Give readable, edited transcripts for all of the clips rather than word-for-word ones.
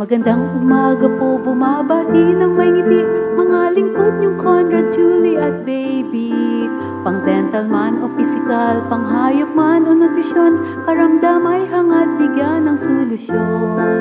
Magandang umaga po, bumabati ng may ngiti mga lingkod niyong Conrad, Julie at baby. Pang dental man o physical, pang hayop man o nutrisyon, karamdam ay hangad bigyan ng solusyon.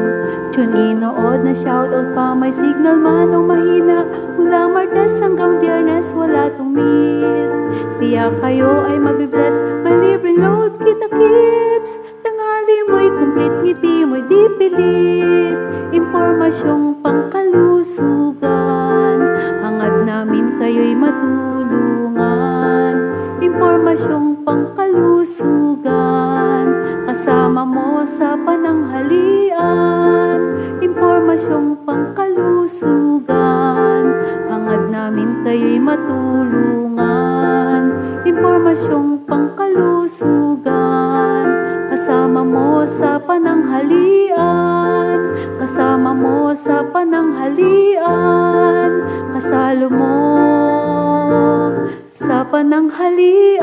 Tune in, nood na shoutout pa, may signal man o mahina, mula Martes hanggang Biyernes wala tong miss. Kaya kayo ay mabibless, may libreng load kita kids. Tanghali mo'y complete, ngiti mo'y di pilit, impormasyong pangkalusugan, hangad namin kayo'y matulungan. Impormasyong pangkalusugan, kasama mo sa pananghalian. Impormasyong pangkalusugan, hangad namin kayo'y matulungan. Impormasyong pangkalusugan, kasama mo sa pananghalian. Kasama mo sa pananghalian. Kasalo mo sa pananghalian.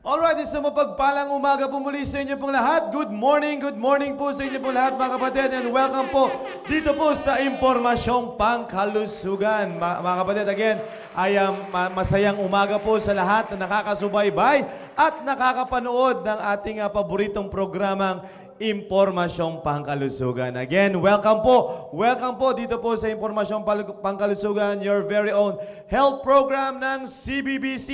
Alright, isang mapagpalang umaga po muli sa inyo pong lahat. Good morning po sa inyo pong lahat mga kapatid. And welcome po dito po sa Impormasyong Pangkalusugan. Mga kapatid, again, ay masayang umaga po sa lahat na nakakasubaybay at nakakapanood ng ating paboritong programang Impormasyong Pangkalusugan. Again, welcome po dito po sa Impormasyong Pangkalusugan, your very own health program ng CBBC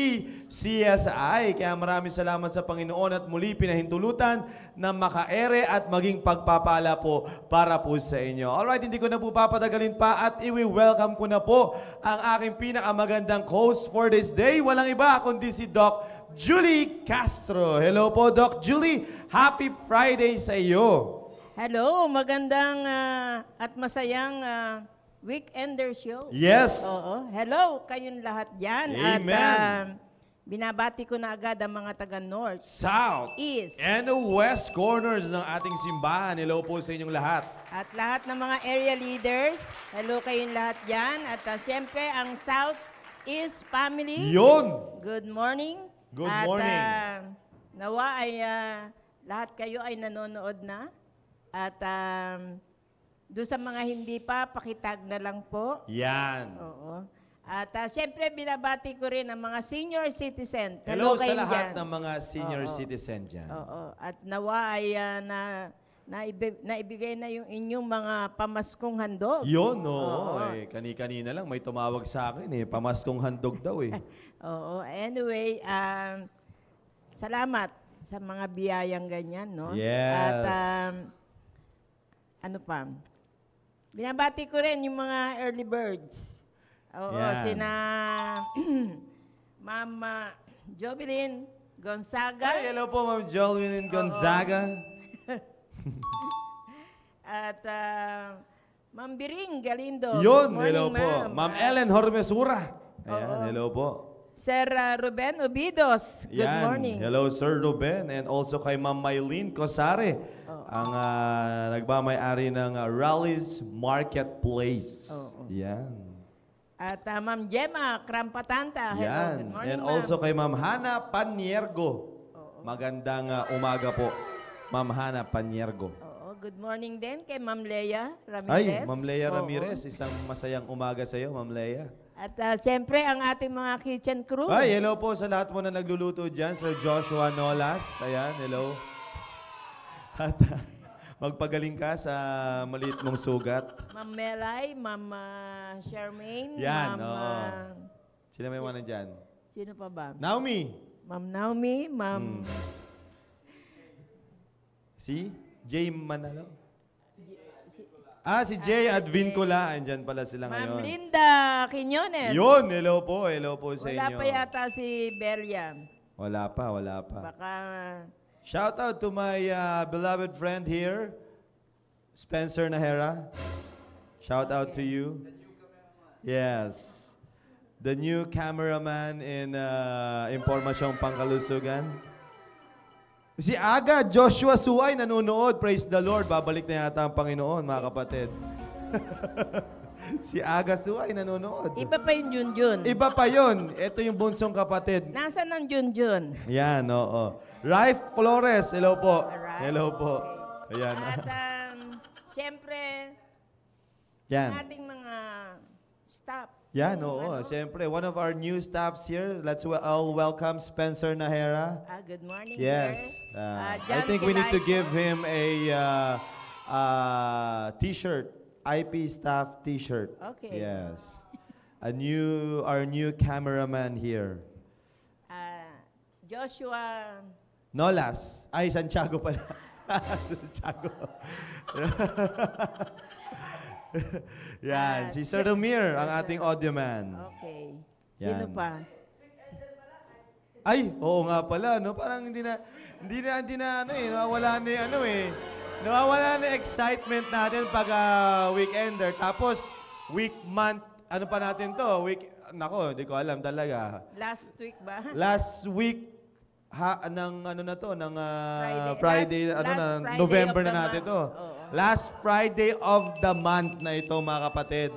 CSI. Kaya maraming salamat sa Panginoon at muli pinahintulutan na makaere at maging pagpapala po para po sa inyo. Alright, hindi ko na po papatagalin pa at i-welcome ko na po ang aking pinakamagandang host for this day. Walang iba kundi si Doc Julie Castro. Hello po, Doc Julie. Happy Friday sa iyo. Hello, magandang at masayang weekender show. Yes. Oo. Hello, kayong lahat dyan. Amen. At binabati ko na agad ang mga taga-North, South, East, and the West corners ng ating simbahan. Hello po sa inyong lahat. at lahat ng mga area leaders. Hello kayong lahat dyan. At siyempre, ang South East family. Yun. Good morning. Good morning. Nawa ay lahat kayo ay nanonood na. At doon sa mga hindi pa, pakitag na lang po. Yan. Oo. At siyempre, binabati ko rin ang mga senior citizen. Hello sa kayo lahat dyan. ng mga senior citizen dyan. Oo. At nawa ay naibigay na yung inyong mga pamaskong handog. Yun, oo. Kani-kanina lang may tumawag sa akin pamaskong handog daw Oo. Anyway, salamat sa mga biyayang ganyan, no? Yes. At ano pa? Binabati ko rin yung mga early birds. Oo, Yan. sina Mama Jovelyn Gonzaga. Ay, hello po, Ma'am Jolwyn Gonzaga. At Ma'am Biring Galindo. Yun, Good morning, hello po. Ma'am Ellen Hormesura. Ayan, hello po. Sir Ruben Obidos. Good Yan. morning. Hello, Sir Ruben. And also kay Ma'am Mylene Cosare, ang nagmamay-ari ng Rallies Marketplace. Yan. At Ma'am Gemma Krampatanta. Hello, Yan. good morning, And also kay Ma'am Hana Paniergo. Magandang umaga po, Ma'am Hana Paniergo. Good morning din kay Ma'am Leia Ramirez. Ay, Ma'am Leia Ramirez, isang masayang umaga sa iyo, Ma'am Leia. At siyempre, ang ating mga kitchen crew. Ay, hello po sa lahat mo na nagluluto dyan, Sir Joshua Nolas. Ayan, hello. At magpagaling ka sa maliit mong sugat. Ma'am Melay, Ma'am Charmaine, Yan, Ma'am... Sino may mga nandyan? Sino pa ba? Naomi. Ma'am Naomi, Ma'am... Si Jay Manalo. Si Jay at Vincula. Andyan pala sila ngayon. Ma'am Linda Quiñones. Yun, hello po sa Wala inyo. pa yata si Belia. Wala pa. Baka... Shout out to my beloved friend here, Spencer Nahera. Shout out to you. Yes. The new cameraman in Impormasyong Pangkalusugan. Si Aga Joshua Suay nanonood. Praise the Lord. Babalik na yata ang Panginoon, mga kapatid. Si Aga Suay nanonood. Iba pa yung Junjun. Iba pa yun. Ito yung bunsong kapatid. Nasaan ang Junjun? Yan, oo. Raif Flores, hello po. Alright. Hello po. Ayan. At siyempre, Yan. ang ating mga staff. Yan, oo. Siyempre, one of our new staffs here. Let's all welcome Spencer Nahera. Good morning, Yes. sir. I think we need to give him a t-shirt. IP staff t-shirt. Okay. Yes. Our new cameraman here. Joshua. Nolas. Ay, Santiago pala. Santiago. Yan, si Sir Ramir, ang ating audio man. Okay. Sino Yan. pa? Ay, oo nga pala, no? Parang nawawala na excitement natin pag weekender. Tapos, month, ano pa natin to? Nako, di ko alam talaga. Last week ba? Last week, ng Friday. Friday, Last Friday November of na the natin month. to. Oo. Last Friday of the month na ito, mga kapatid.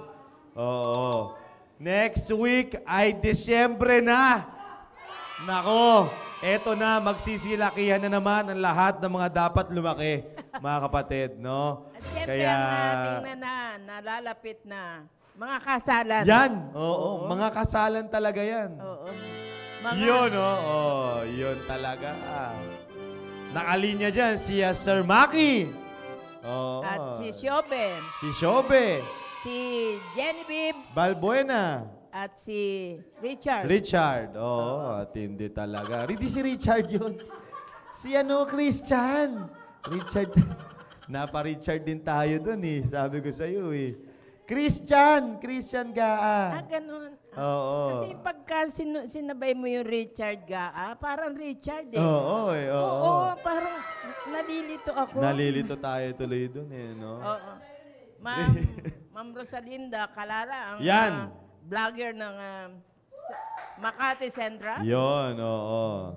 Oo. Next week ay Disyembre na. Nako, eto na, magsisilakihan na naman ang lahat ng mga dapat lumaki, mga kapatid, no? At siyempre, ang ating nalalapit na mga kasalan. Yan, oo, mga kasalan talaga yan. Oo. Yun, oo, yun talaga. Nakalinya dyan si Sir Maki. Oo. At si Shobe. Si Shobe. Si Genevieve. Balbuena. At si Richard. Richard. Oo, tindi talaga. Hindi si Richard yun. Si Christian. Richard. Napa-Richard din tayo dun Sabi ko sa'yo Christian Gaa. Ganun. Oo. Kasi pagka sinabay mo yung Richard Gaa, parang Richard Oo, Oo, parang nalilito ako. Nalilito tayo tuloy dun no? Oo. Ma'am Rosalinda Calara, ang Yan. vlogger ng Makati Central. Yon, oo.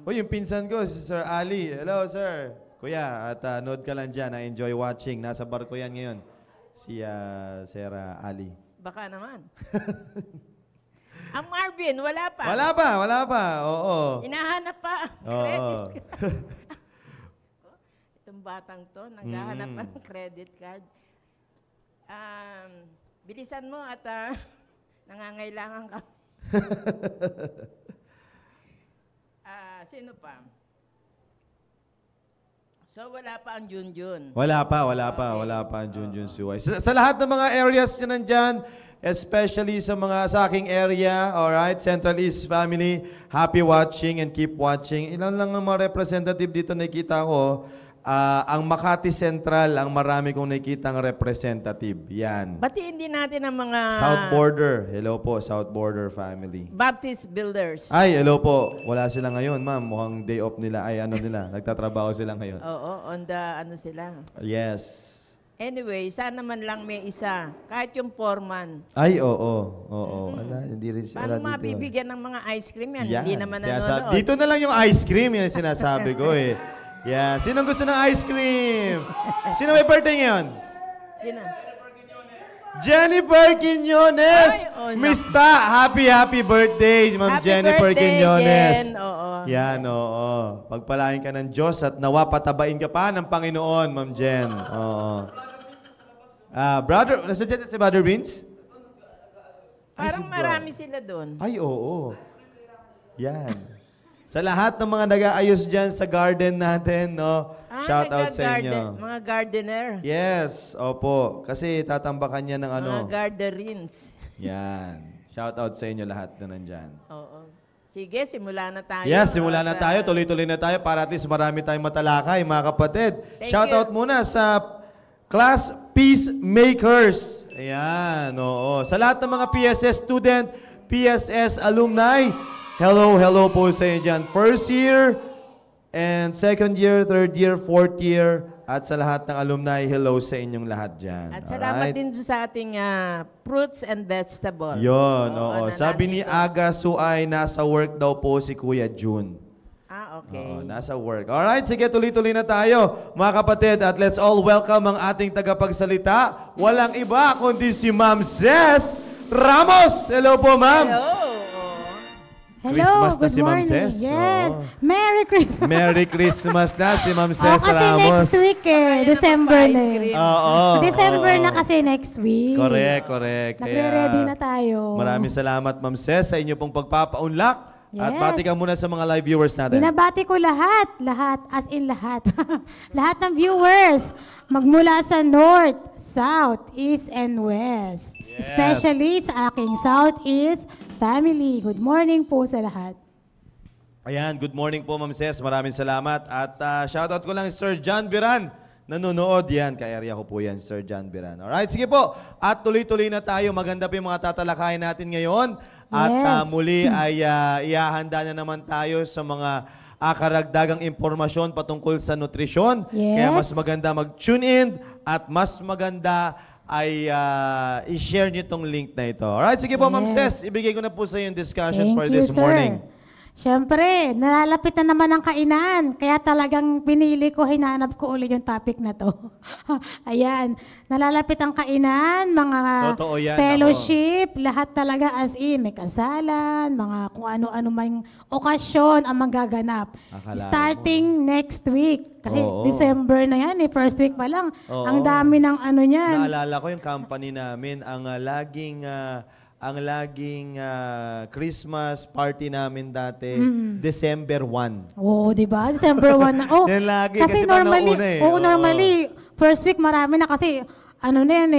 Yung pinsan ko, si Sir Ali. Hello, sir. Kuya, at nood ka lang dyan. Enjoy watching. Nasa barko yan ngayon. Si Sir Ali. Baka naman. Ang Marvin, wala pa. Wala pa. Oo. Hinahanap pa. Oo. Credit card. Itong batang to, naghahanap pa ng credit card. Bilisan mo at nangangailangan ka. Sino pa? So wala pa ang Junjun. Wala pa ang Junjun Suway. Sa lahat ng mga areas na nandyan, especially sa aking area, alright, Central East family, happy watching and keep watching. Ilan lang ng mga representative dito nakikita ko, ang Makati Central, ang marami kong nakikitang representative. Yan. Batiin din natin ang mga South Border. Hello po, South Border family. Baptist Builders. Ay, hello po. Wala sila ngayon, ma'am. Mukhang day off nila. Ay, ano nila. Nagtatrabaho sila ngayon. Oo, on the ano sila. Yes. Anyway, sana man lang may isa. Kahit yung foreman. Ay, oo. Wala, hindi rin siya. Paano Wala dito. mabibigyan ng mga ice cream yan? Yan. Hindi naman Sinasabi- nanonood. Dito na lang yung ice cream. Yan ang sinasabi ko eh. Yeah. Sinong gusto ng ice cream? Sino may birthday ngayon? Sino? Jennifer Quiñones! Ay, oh, Mista! Happy birthday, Ma'am Happy Jennifer birthday, Quiñones. Jen. Oo. Yan, oo. Pagpalain ka ng Diyos at nawa patabain ka pa ng Panginoon, Ma'am Jen. Oo. Brother, nasa dyan si Brother Vince? Parang marami sila doon. Ay, oo. Yan. Sa lahat ng mga nag-aayos dyan sa garden natin, no? Shout out sa inyo. Mga gardener. Yes, opo. Kasi tatambakan niya ng ano. Mga garderins. Yan. Shout out sa inyo lahat na nandyan. Oo. Sige, simula na tayo. Yes, simula na tayo. Tuloy-tuloy na tayo para at least marami tayong matalakay, mga kapatid. Thank Shout you. out muna sa Class Peacemakers. Ayan, oo. Sa lahat ng mga PSS student, PSS alumni, hello po sa inyo dyan. First year, and second year, third year, fourth year, at sa lahat ng alumni, hello sa inyong lahat dyan. At salamat Alright? din sa ating fruits and vegetables. Yun, oo. Oo, Sabi ni nandito. Aga Suay, nasa work daw po si Kuya June. Okay. Oo, nasa work. Alright, sige, tuloy-tuloy na tayo, mga kapatid. At let's all welcome ang ating tagapagsalita. Walang iba kundi si Ma'am Ces Ramos. Hello po, Ma'am. Hello. Hello, Christmas na good si Ma'am morning. Ces. Yes. Oo. Merry Christmas. Merry Christmas na si Ma'am Ces kasi Ramos. next week December Ice na eh. cream. Oo. December oo. na kasi next week. Correct. Nagre-ready Kaya, na tayo. Maraming salamat, Ma'am Ces, sa inyo pong pagpapaunlak. At Yes. bati ka muna sa mga live viewers natin. Binabati ko lahat, as in lahat. Lahat ng viewers, magmula sa North, South, East, and West. Yes. Especially sa aking Southeast family. Good morning po sa lahat. Ayan, good morning po, Ma'am Ces. Maraming salamat. At shoutout ko lang Sir John Biran. Nanonood yan. Ka-area ko po yan, Sir John Biran. Alright, sige po. At tuloy-tuloy na tayo. Maganda pa yung mga tatalakayin natin ngayon. At Yes. muli ay ihahanda na naman tayo sa mga karagdagang impormasyon patungkol sa nutrisyon. Yes. Kaya mas maganda mag-tune in at mas maganda ay i-share nyo itong link na ito. Alright, sige po, Ma'am Ces. Yes. Ibigay ko na po sa iyo yung discussion Thank for you, this sir. morning. Siyempre, nalalapit na naman ang kainan. Kaya talagang pinili ko, hinanap ko ulit yung topic na to. Ayan, nalalapit ang kainan, mga Totoo yan, fellowship, lahat talaga as in, may kasalan, mga kung ano-ano mang okasyon ang magaganap. Akalain Starting next week. Kasi Oo. December na yan, first week pa lang. Oo. Ang dami ng ano niyan. Naalala ko yung company namin, ang laging Christmas party namin dati, December 1. Oo, di ba? December 1 na. Oh, Yan lagi, kasi normally, nauna eh. oo, Oo. normally, first week marami na kasi, ano na yan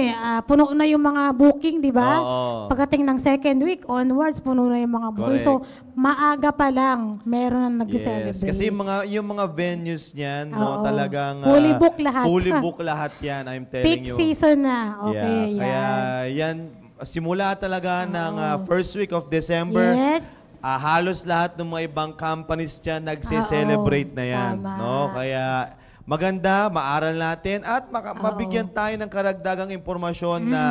puno na yung mga booking, di ba? Oo. Pagdating ng second week onwards, puno na yung mga booking. So, maaga pa lang, meron na nag-celebrate. Yes, kasi yung mga venues niyan, no, Oo. talagang Fully book lahat. Fully book lahat 'yan, I'm telling Peak you. season na. Okay, Yeah, kaya yan simula talaga ng first week of December. Yes. Halos lahat ng mga ibang companies dyan nagse-celebrate na yan. Tama. No? Kaya maganda, maaral natin at mabigyan tayo ng karagdagang impormasyon na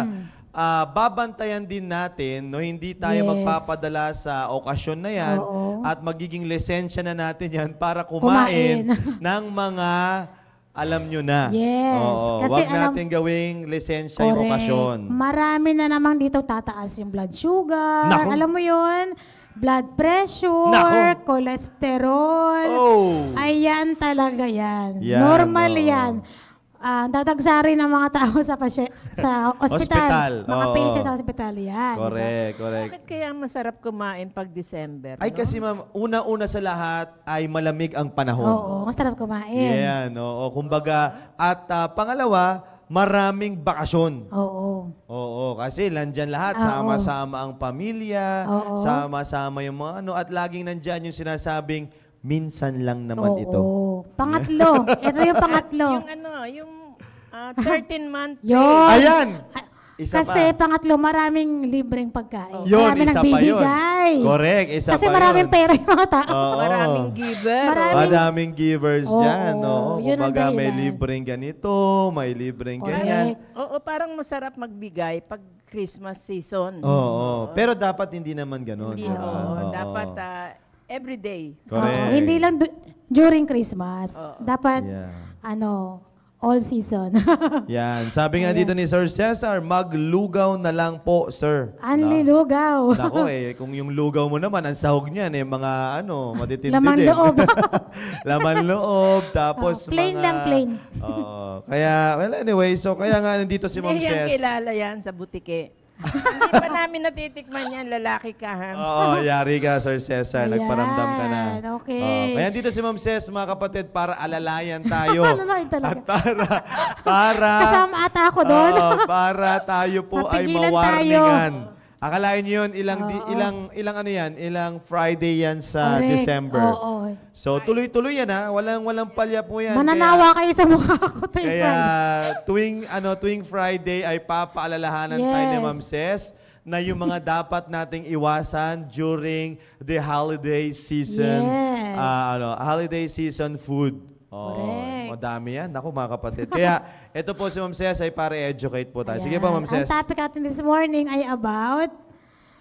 babantayan din natin, no? Hindi tayo Yes. magpapadala sa okasyon na yan Oo. at magiging lisensya na natin yan para kumain ng mga alam nyo na. Yes. Oo, Kasi wag natin gawing lisensya yung Correct. okasyon. Marami na namang dito tataas yung blood sugar. Naku. Alam mo yun? Blood pressure, Naku. cholesterol. Oh! Ayan talaga yan. Yan, Normal oo. yan. dadagsarin ang mga tao sa sa Hospital, ospital. Mga oo. patients sa ospital. Yan. Correct, correct. Bakit kaya masarap kumain pag December? Ay no? kasi ma'am, una-una sa lahat ay malamig ang panahon. Oo, masarap kumain. Yan, oo. Kumbaga, at pangalawa, maraming bakasyon. Oo. Oo, kasi nandyan lahat, Oo. sama-sama ang pamilya, Oo. sama-sama yung mga at laging nandyan yung sinasabing, minsan lang naman ito. Oo. Pangatlo. Ito yung pangatlo. yung 13-month Yun. Ayan! Isa Kasi pa. pangatlo, maraming libreng pagkain. Yun, Marami isa pa yun. nagbibigay. Correct, isa Kasi pa maraming yun. pera yung mga tao. Oo. Maraming giver. Madaming givers Oo, dyan. Oo. yun ang Kumbaga, may dahilan. libreng ganito, may libreng Correct. ganyan. Oo, parang masarap magbigay pag Christmas season. Oo. Pero dapat hindi naman ganun. Hindi, di ba? oo. Dapat everyday. Correct. Oo, hindi lang during Christmas. Oo. Dapat, Yeah. all season. Yan. Sabi nga dito ni Sir Cesar, maglugaw na lang po, sir. Anli lugaw. Nako kung yung lugaw mo naman, ang sahog niyan mga matitindi Laman din. loob. Laman loob, tapos plain mga... lang, plain. Oo. Kaya, well, anyway, so kaya nga nandito si Ma'am Hindi yan Ces. kilala yan sa butike. Hindi pa namin natitikman yan, lalaki ka ha. Oo, yari ka, Sir Cesar. Ayan, Nagparamdam ka na. okay. Oo, kaya dito si Ma'am Ces, mga kapatid, para alalayan tayo. Alalayan talaga. At para Kasama ata ako doon. Oo, para tayo po ay Mapigilan mawarningan. Akalain niyo yun, ilang Friday yan sa Correct. December. Oo. So, tuloy-tuloy yan ha. Walang palya po yan. Mananawa kayo sa mukha ko. Kaya tuwing Friday ay papaalalahanan tayo ni Yes. Ma'am Ces na yung mga dapat nating iwasan during the holiday season. Yes. Holiday season food. Correct. Madami yan. Naku, mga kapatid. Kaya ito po si Ma'am Ces ay para educate po tayo. Sige po, Ma'am Ces. Ang topic natin this morning ay about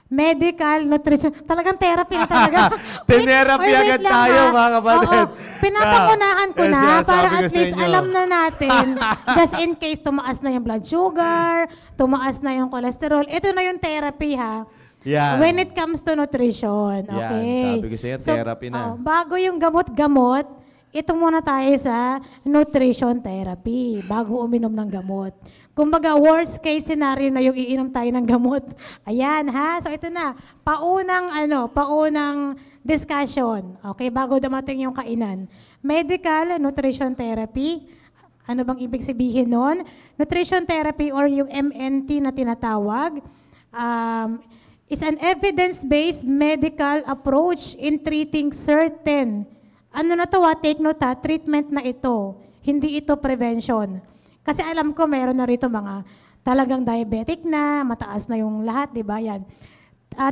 medical nutrition. Talagang therapy na talaga. Tinerapy Wait agad lang, tayo, ha? mga kapatid. Oo, pinapangunahan ko Kasi na sinasabi para ko at sa least inyo. alam na natin, just in case tumaas na yung blood sugar, tumaas na yung cholesterol, ito na yung therapy ha. Yan. When it comes to nutrition, okay? sabi ko sa inyo, therapy na. Bago yung gamot-gamot, ito muna tayo sa nutrition therapy, bago uminom ng gamot. Kumbaga, worst case scenario na yung iinom tayo ng gamot. Ayan, ha? So, ito na. Paunang discussion. Okay, bago dumating yung kainan. Medical nutrition therapy. Ano bang ibig sabihin nun? Nutrition therapy or yung MNT na tinatawag is an evidence-based medical approach in treating certain take note ha, treatment na ito. Hindi ito prevention. Kasi alam ko meron na rito mga talagang diabetic na, mataas na yung lahat, di ba? Yan.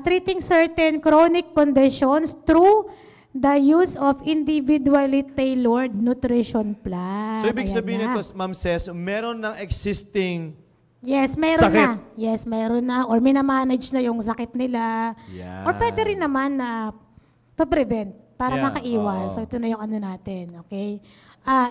Treating certain chronic conditions through the use of individually tailored nutrition plan. So, ibig Ayan sabihin na. nito, Ma'am Ces, meron ng existing Yes, meron sakit. na. Yes, meron na. Or minamanage na yung sakit nila. Yan. Or pwede rin naman na to prevent para Yeah, makaiwas. oo. So, ito na yung natin. Okay?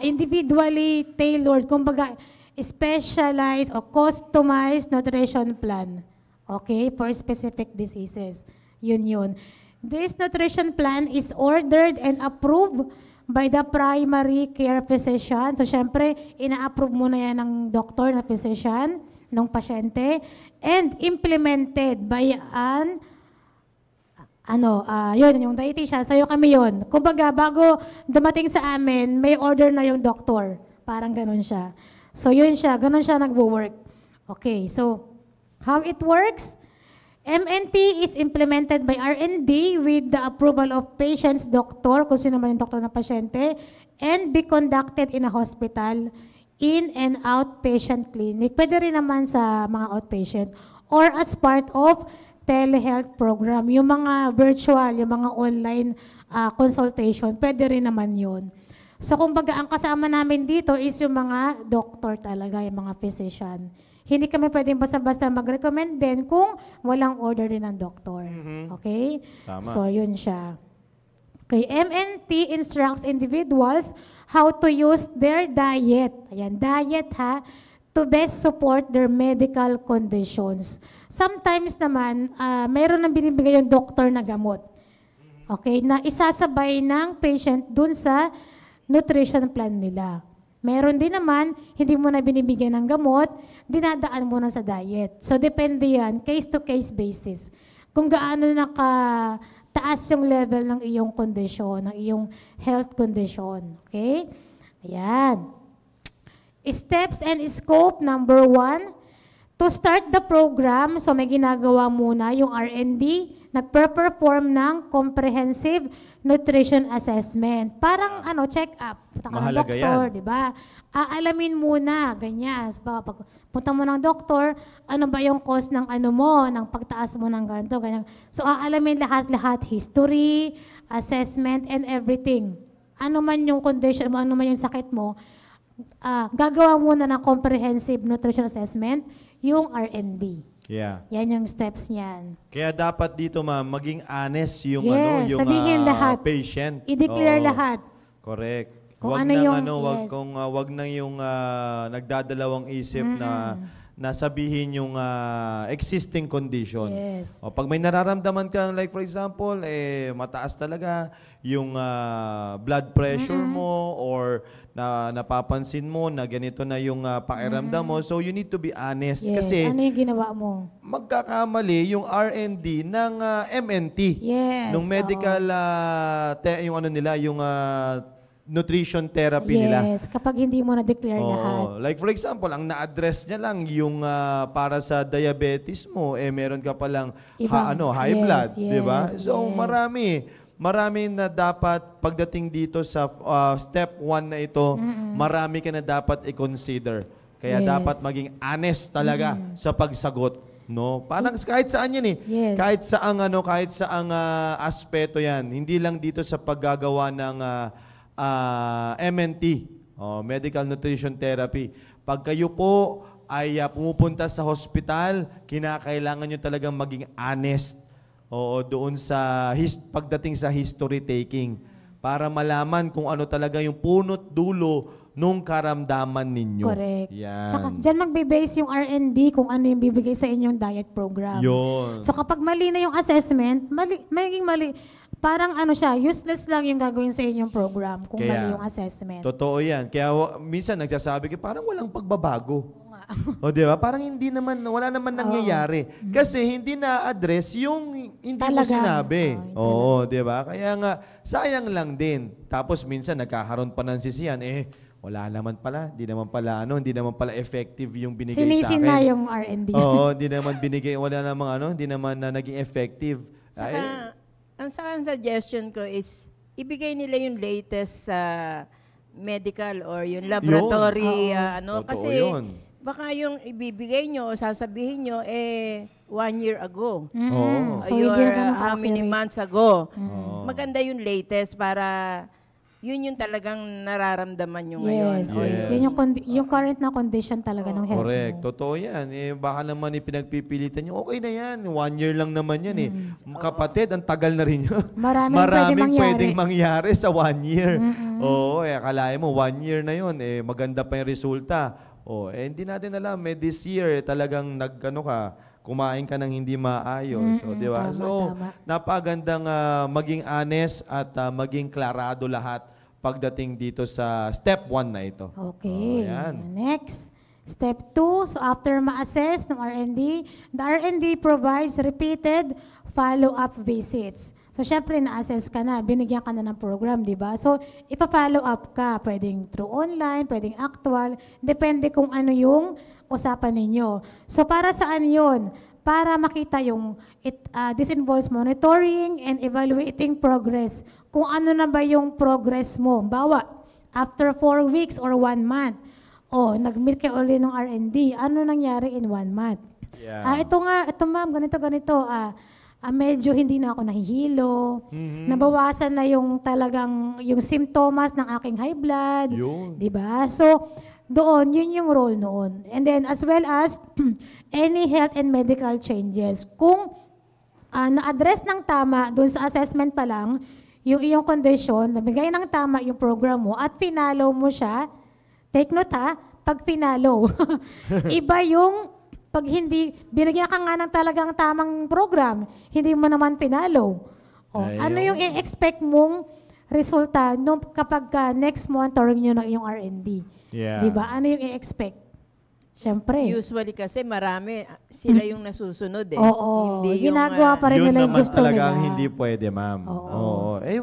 Individually tailored, kumbaga, specialized o customized nutrition plan. Okay? For specific diseases. Yun. This nutrition plan is ordered and approved by the primary care physician. So, syempre, ina-approve muna yan ng doktor na physician, ng pasyente, and implemented by an yun, yung dietitian, sa'yo kami yun. Kumbaga, bago dumating sa amin, may order na yung doktor. Parang ganun siya. So, yun siya. Ganun siya nagwo-work. Okay, so, how it works? MNT is implemented by R&D with the approval of patient's doctor, kung sino man yung doktor ng pasyente, and be conducted in a hospital, in and outpatient clinic. Pwede rin naman sa mga outpatient, or as part of telehealth program, yung mga virtual, yung mga online consultation, pwede rin naman yun. So, kumbaga, ang kasama namin dito is yung mga doctor talaga, yung mga physician. Hindi kami pwedeng basta-basta mag-recommend din kung walang order din ng doktor. Okay? Tama. So, yun siya. Okay, MNT instructs individuals how to use their diet. Ayan, diet ha, to best support their medical conditions. Sometimes naman, mayroon nang binibigay yung doktor na gamot. Okay, na isasabay ng patient dun sa nutrition plan nila. Meron din naman, hindi mo na binibigyan ng gamot, dinadaan mo na sa diet. So, depende yan, case-to-case basis. Kung gaano nakataas yung level ng iyong kondisyon, ng iyong health condition. Okay? Ayan. Steps and scope, number 1. To start the program, so may ginagawa muna yung R&D, nagpe-perform ng comprehensive nutrition assessment. Parang check-up. Punta ka ng Mahalaga doktor, yan. di ba? Aalamin muna, ganyan. Pag punta mo ng doktor, ano ba yung cause ng ng pagtaas mo ng ganito, ganyan. So, aalamin lahat-lahat, history, assessment, and everything. Ano man yung condition mo, ano man yung sakit mo, gagawa muna ng comprehensive nutrition assessment, yung R&D. Yeah. Yan yung steps niyan. Kaya dapat dito, ma'am, maging honest yung Yes, yung sabihin lahat. patient. I-declare Oo. lahat. Correct. Kung Wag ano nang yung- wag yes. wag nang yung nagdadalawang isip na sabihin yung existing condition. Yes. O pag may nararamdaman ka, like for example, mataas talaga yung blood pressure mo or napapansin mo na ganito na yung pakiramdam mo. So you need to be honest Yes. kasi Ano yung ginawa mo? magkakamali yung R&D ng MNT. Yes. Nung medical yung nutrition therapy nila. Yes. Kapag hindi mo na-declare lahat. Oo. Like for example, ang na-address niya lang yung para sa diabetes mo, meron ka palang high Yes, blood, yes, 'di ba? So yes. marami na dapat pagdating dito sa step 1 na ito, marami ka na dapat i-consider. Kaya Yes. dapat maging honest talaga sa pagsagot, no? Parang kahit saan 'yan Yes. Kahit saang aspeto 'yan. Hindi lang dito sa paggagawa ng MNT, Medical Nutrition Therapy. Pag kayo po ay pumupunta sa hospital, kinakailangan nyo talagang maging honest doon sa pagdating sa history taking para malaman kung ano talaga yung punot dulo nung karamdaman ninyo. Correct. Yan. Tsaka dyan magbe-base yung R&D kung ano yung bibigay sa inyong diet program. Yun. So kapag mali na yung assessment, magiging mali. Parang useless lang yung gagawin sa inyong program kung mali yung assessment. Totoo yan. Kaya minsan nagsasabi ka, parang walang pagbabago. O di ba? Parang wala naman nangyayari. Kasi hindi na-address yung hindi mo Talaga. sinabi. Oo, Oo, di ba? Kaya nga, sayang lang din. Tapos minsan nagkakaroon pa ng sisiyan, wala naman pala, hindi naman pala effective yung binigay sa Sinisin akin. na yung R&D. Oo, hindi naman binigay, wala namang hindi naman naging effective. Saka, ang suggestion ko is, ibigay nila yung latest medical or yung laboratory, Totoo kasi yun. baka yung ibibigay nyo o sasabihin nyo, 1 year ago. Oo. So, Or hindi na how many accurate. months ago. Oo. Maganda yung latest para yun yung talagang nararamdaman nyo ngayon. Yes. O, Yes. Yun yung current na condition talaga ng health Correct. mo. Totoo yan. Baka naman pinagpipilitan nyo, okay na yan. 1 year lang naman yan Kapatid, ang tagal na rin yun. Maraming pwedeng mangyari sa 1 year. Oo, akalain mo, 1 year na yun. Maganda pa yung resulta. Hindi natin alam. This year, talagang kumain ka ng hindi maayos. Di ba? Tama, So, tama. napagandang maging honest at maging klarado lahat pagdating dito sa step 1 na ito. Okay. Yan. Next, step 2. So after ma-assess ng R&D, the R&D provides repeated follow-up visits. So syempre na-assess ka na, binigyan ka na ng program, di ba? So ipa-follow up ka, pwedeng through online, pwedeng actual, depende kung ano yung usapan ninyo. So para saan yun? Para makita this involves monitoring and evaluating progress. Kung ano na ba yung progress mo. Bawa, after 4 weeks or 1 month, nag-meet ka ulit ng R&D, ano nangyari in 1 month? Yeah. Ito ma'am, ganito. Medyo hindi na ako nahihilo. Nabawasan na yung simptomas ng aking high blood. Yun. Diba? So, doon, yun yung role noon. And then, as well as, any health and medical changes. Kung na-address ng tama doon sa assessment pa lang, yung iyong condition, nabigay ng tama yung program mo, at finalo mo siya, take note pag finalo. Iba yung pag hindi, binigyan ka nga ng talagang tamang program, hindi mo naman pinalo. Ano yung i-expect mong resulta nung kapag next monitoring nyo ng iyong R&D. Yeah. Di ba? Ano yung i-expect? Siyempre. Usually kasi marami, sila yung nasusunod eh. Oo. Hindi yung, Ginagawa pa rin Yun nila yung naman gusto talagang nila. hindi pwede, ma'am. Oo. Oo. Eh,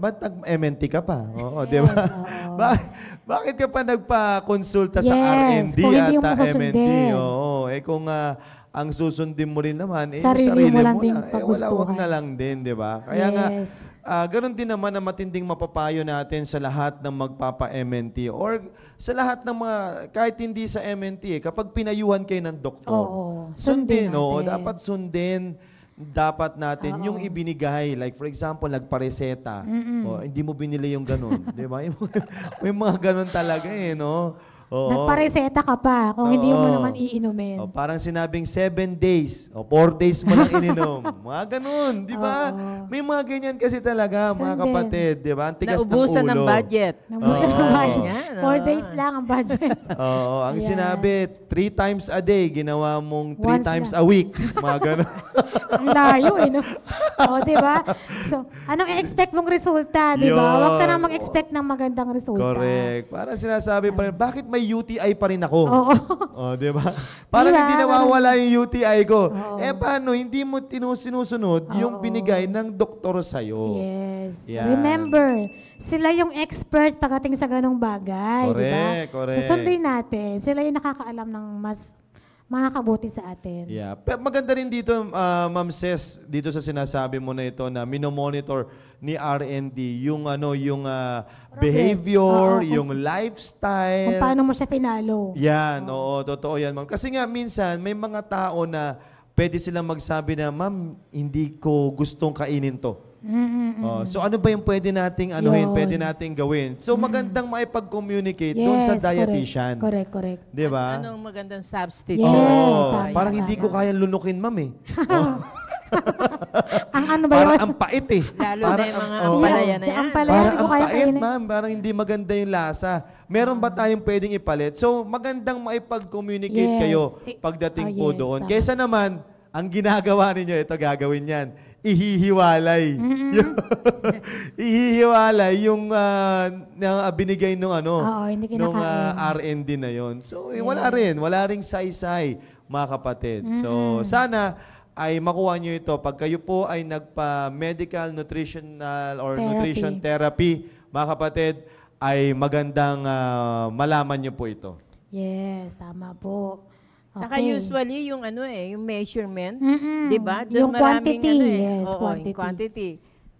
ba't nag-MNT ka pa? Oo, di ba? oo. Bakit ka pa nagpa-consulta sa Yes, R&D kung hindi at mo susundin. MNT? Oo. Eh kung ang susundin mo rin naman, Sarili mo lang din wag pagustuhan. na lang din, di ba? Kaya nga, Yes. ganun din naman na matinding mapapayo natin sa lahat ng magpapa-MNT or sa lahat ng mga, kahit hindi sa MNT, kapag pinayuhan kayo ng doktor, Oo. sundin, Sundin oo, natin. dapat sundin dapat natin yung ibinigay. Like for example, nagpareseta. O, hindi mo binili yung ganun. Di ba? May mga ganun talaga eh, no? Oo. Nagpareseta ka pa kung hindi mo Oo. naman iinumin. O, parang sinabing 7 days. O 4 days mo lang ininom. Mga ganun, di ba? Oo. May mga ganyan kasi talaga, mga Sundin. kapatid. Di ba? Ang tigas Naubusan ng ng ulo. budget. Nabusan Oo. ang budget. Yan, 4 days lang ang budget. Oo, ang Ayan. sinabi, 3 times a day, ginawa mong 3 Once times lang. a week. Mga ganun. Ang layo eh, no? O, di ba? So, anong i-expect mong resulta, di ba? Yun. Huwag ka nang mag-expect ng magandang resulta. Correct. Parang sinasabi pa rin, bakit may UTI pa rin ako? Oo. Oh, di ba? Parang Di ba? hindi nawawala yung UTI ko. Oo. Eh, paano? Hindi mo sinusunod yung Oo. binigay ng doktor sa'yo. Yes. Yan. Remember, sila yung expert pagdating sa ganong bagay, di ba? Correct, correct. So, sundin natin. Sila yung nakakaalam ng mas makakabuti sa atin. Yeah. Pero maganda rin dito, Ma'am Ces, dito sa sinasabi mo na ito na minomonitor ni R&D yung behavior, Oo, yung lifestyle. Kung paano mo siya pinalo. Yan, oo, totoo yan, ma'am. Kasi nga, minsan, may mga tao na pwede silang magsabi na, ma'am, hindi ko gustong kainin to. Oh, so ano ba yung pwede nating anuhin, Yun. pwede nating gawin? So magandang maipag-communicate doon sa dietitian. Correct. 'Di ba? Anong magandang substitute? Yes, Oo, tama, parang hindi ko tama. kayang lunukin, ma'am eh. Oh, Ang ano ba parang yun? ang pait eh. Lalo Parang na yung mga oo. ampalaya na Yung yan. ampalaya. Parang Hindi ko ang kaya pait, kainin. ma'am. Parang hindi maganda yung lasa. Meron ba tayong pwedeng ipalit? So, magandang maipag-communicate Yes. kayo pagdating po Yes, doon. tama. Kaysa naman, ang ginagawa ninyo, ito gagawin yan, ihihiwalay. Ihihiwalay yung binigay nung Oo, hindi nung kinakain. R&D na yon. So, wala ring saysay, mga kapatid. So, sana ay makuha nyo ito. Pag kayo po ay nagpa-medical, nutritional, or Therapy. nutrition therapy, mga kapatid, ay magandang malaman nyo po ito. Yes, tama po. Saka Okay. usually yung yung measurement, Mm-mm. 'di ba? Doon Yung maraming quantity, eh. yes, Oo, quantity. yung quantity.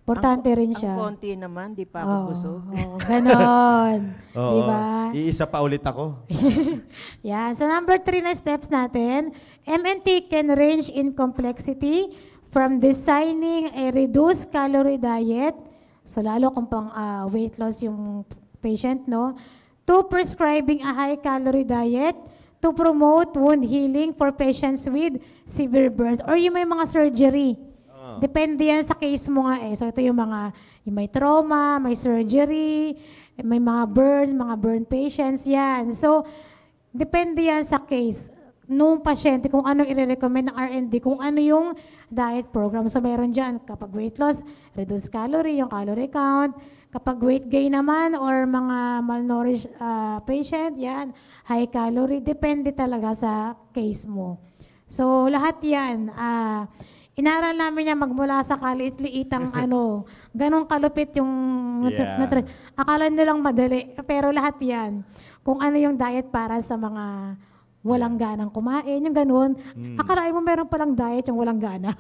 Importante rin siya. Ang konti naman, di pa ako busog. Oo, ganon. Oo. Diba? Iisa pa ulit ako. Yan. So, number 3 na steps natin. MNT can range in complexity from designing a reduced calorie diet, so lalo kung pang weight loss yung patient, no? To prescribing a high calorie diet to promote wound healing for patients with severe burns or yung may mga surgery. Depende yan sa case mo nga eh. So ito yung may trauma, may surgery, may mga burns, mga burn patients, yan. So, depende yan sa case nung pasyente kung anong i-recommend ng R&D, kung ano yung diet program. So meron dyan, kapag weight loss, reduce calorie, yung calorie count. Kapag weight gain naman or mga malnourished patient, yan, high calorie, depende talaga sa case mo. So lahat yan, inaral namin yan magmula sa kaliit-liitang ganong kalupit yung Yeah. akala nyo lang madali, pero lahat yan, kung ano yung diet para sa mga walang ganang kumain, yung ganun. Akalain mo meron palang diet yung walang gana.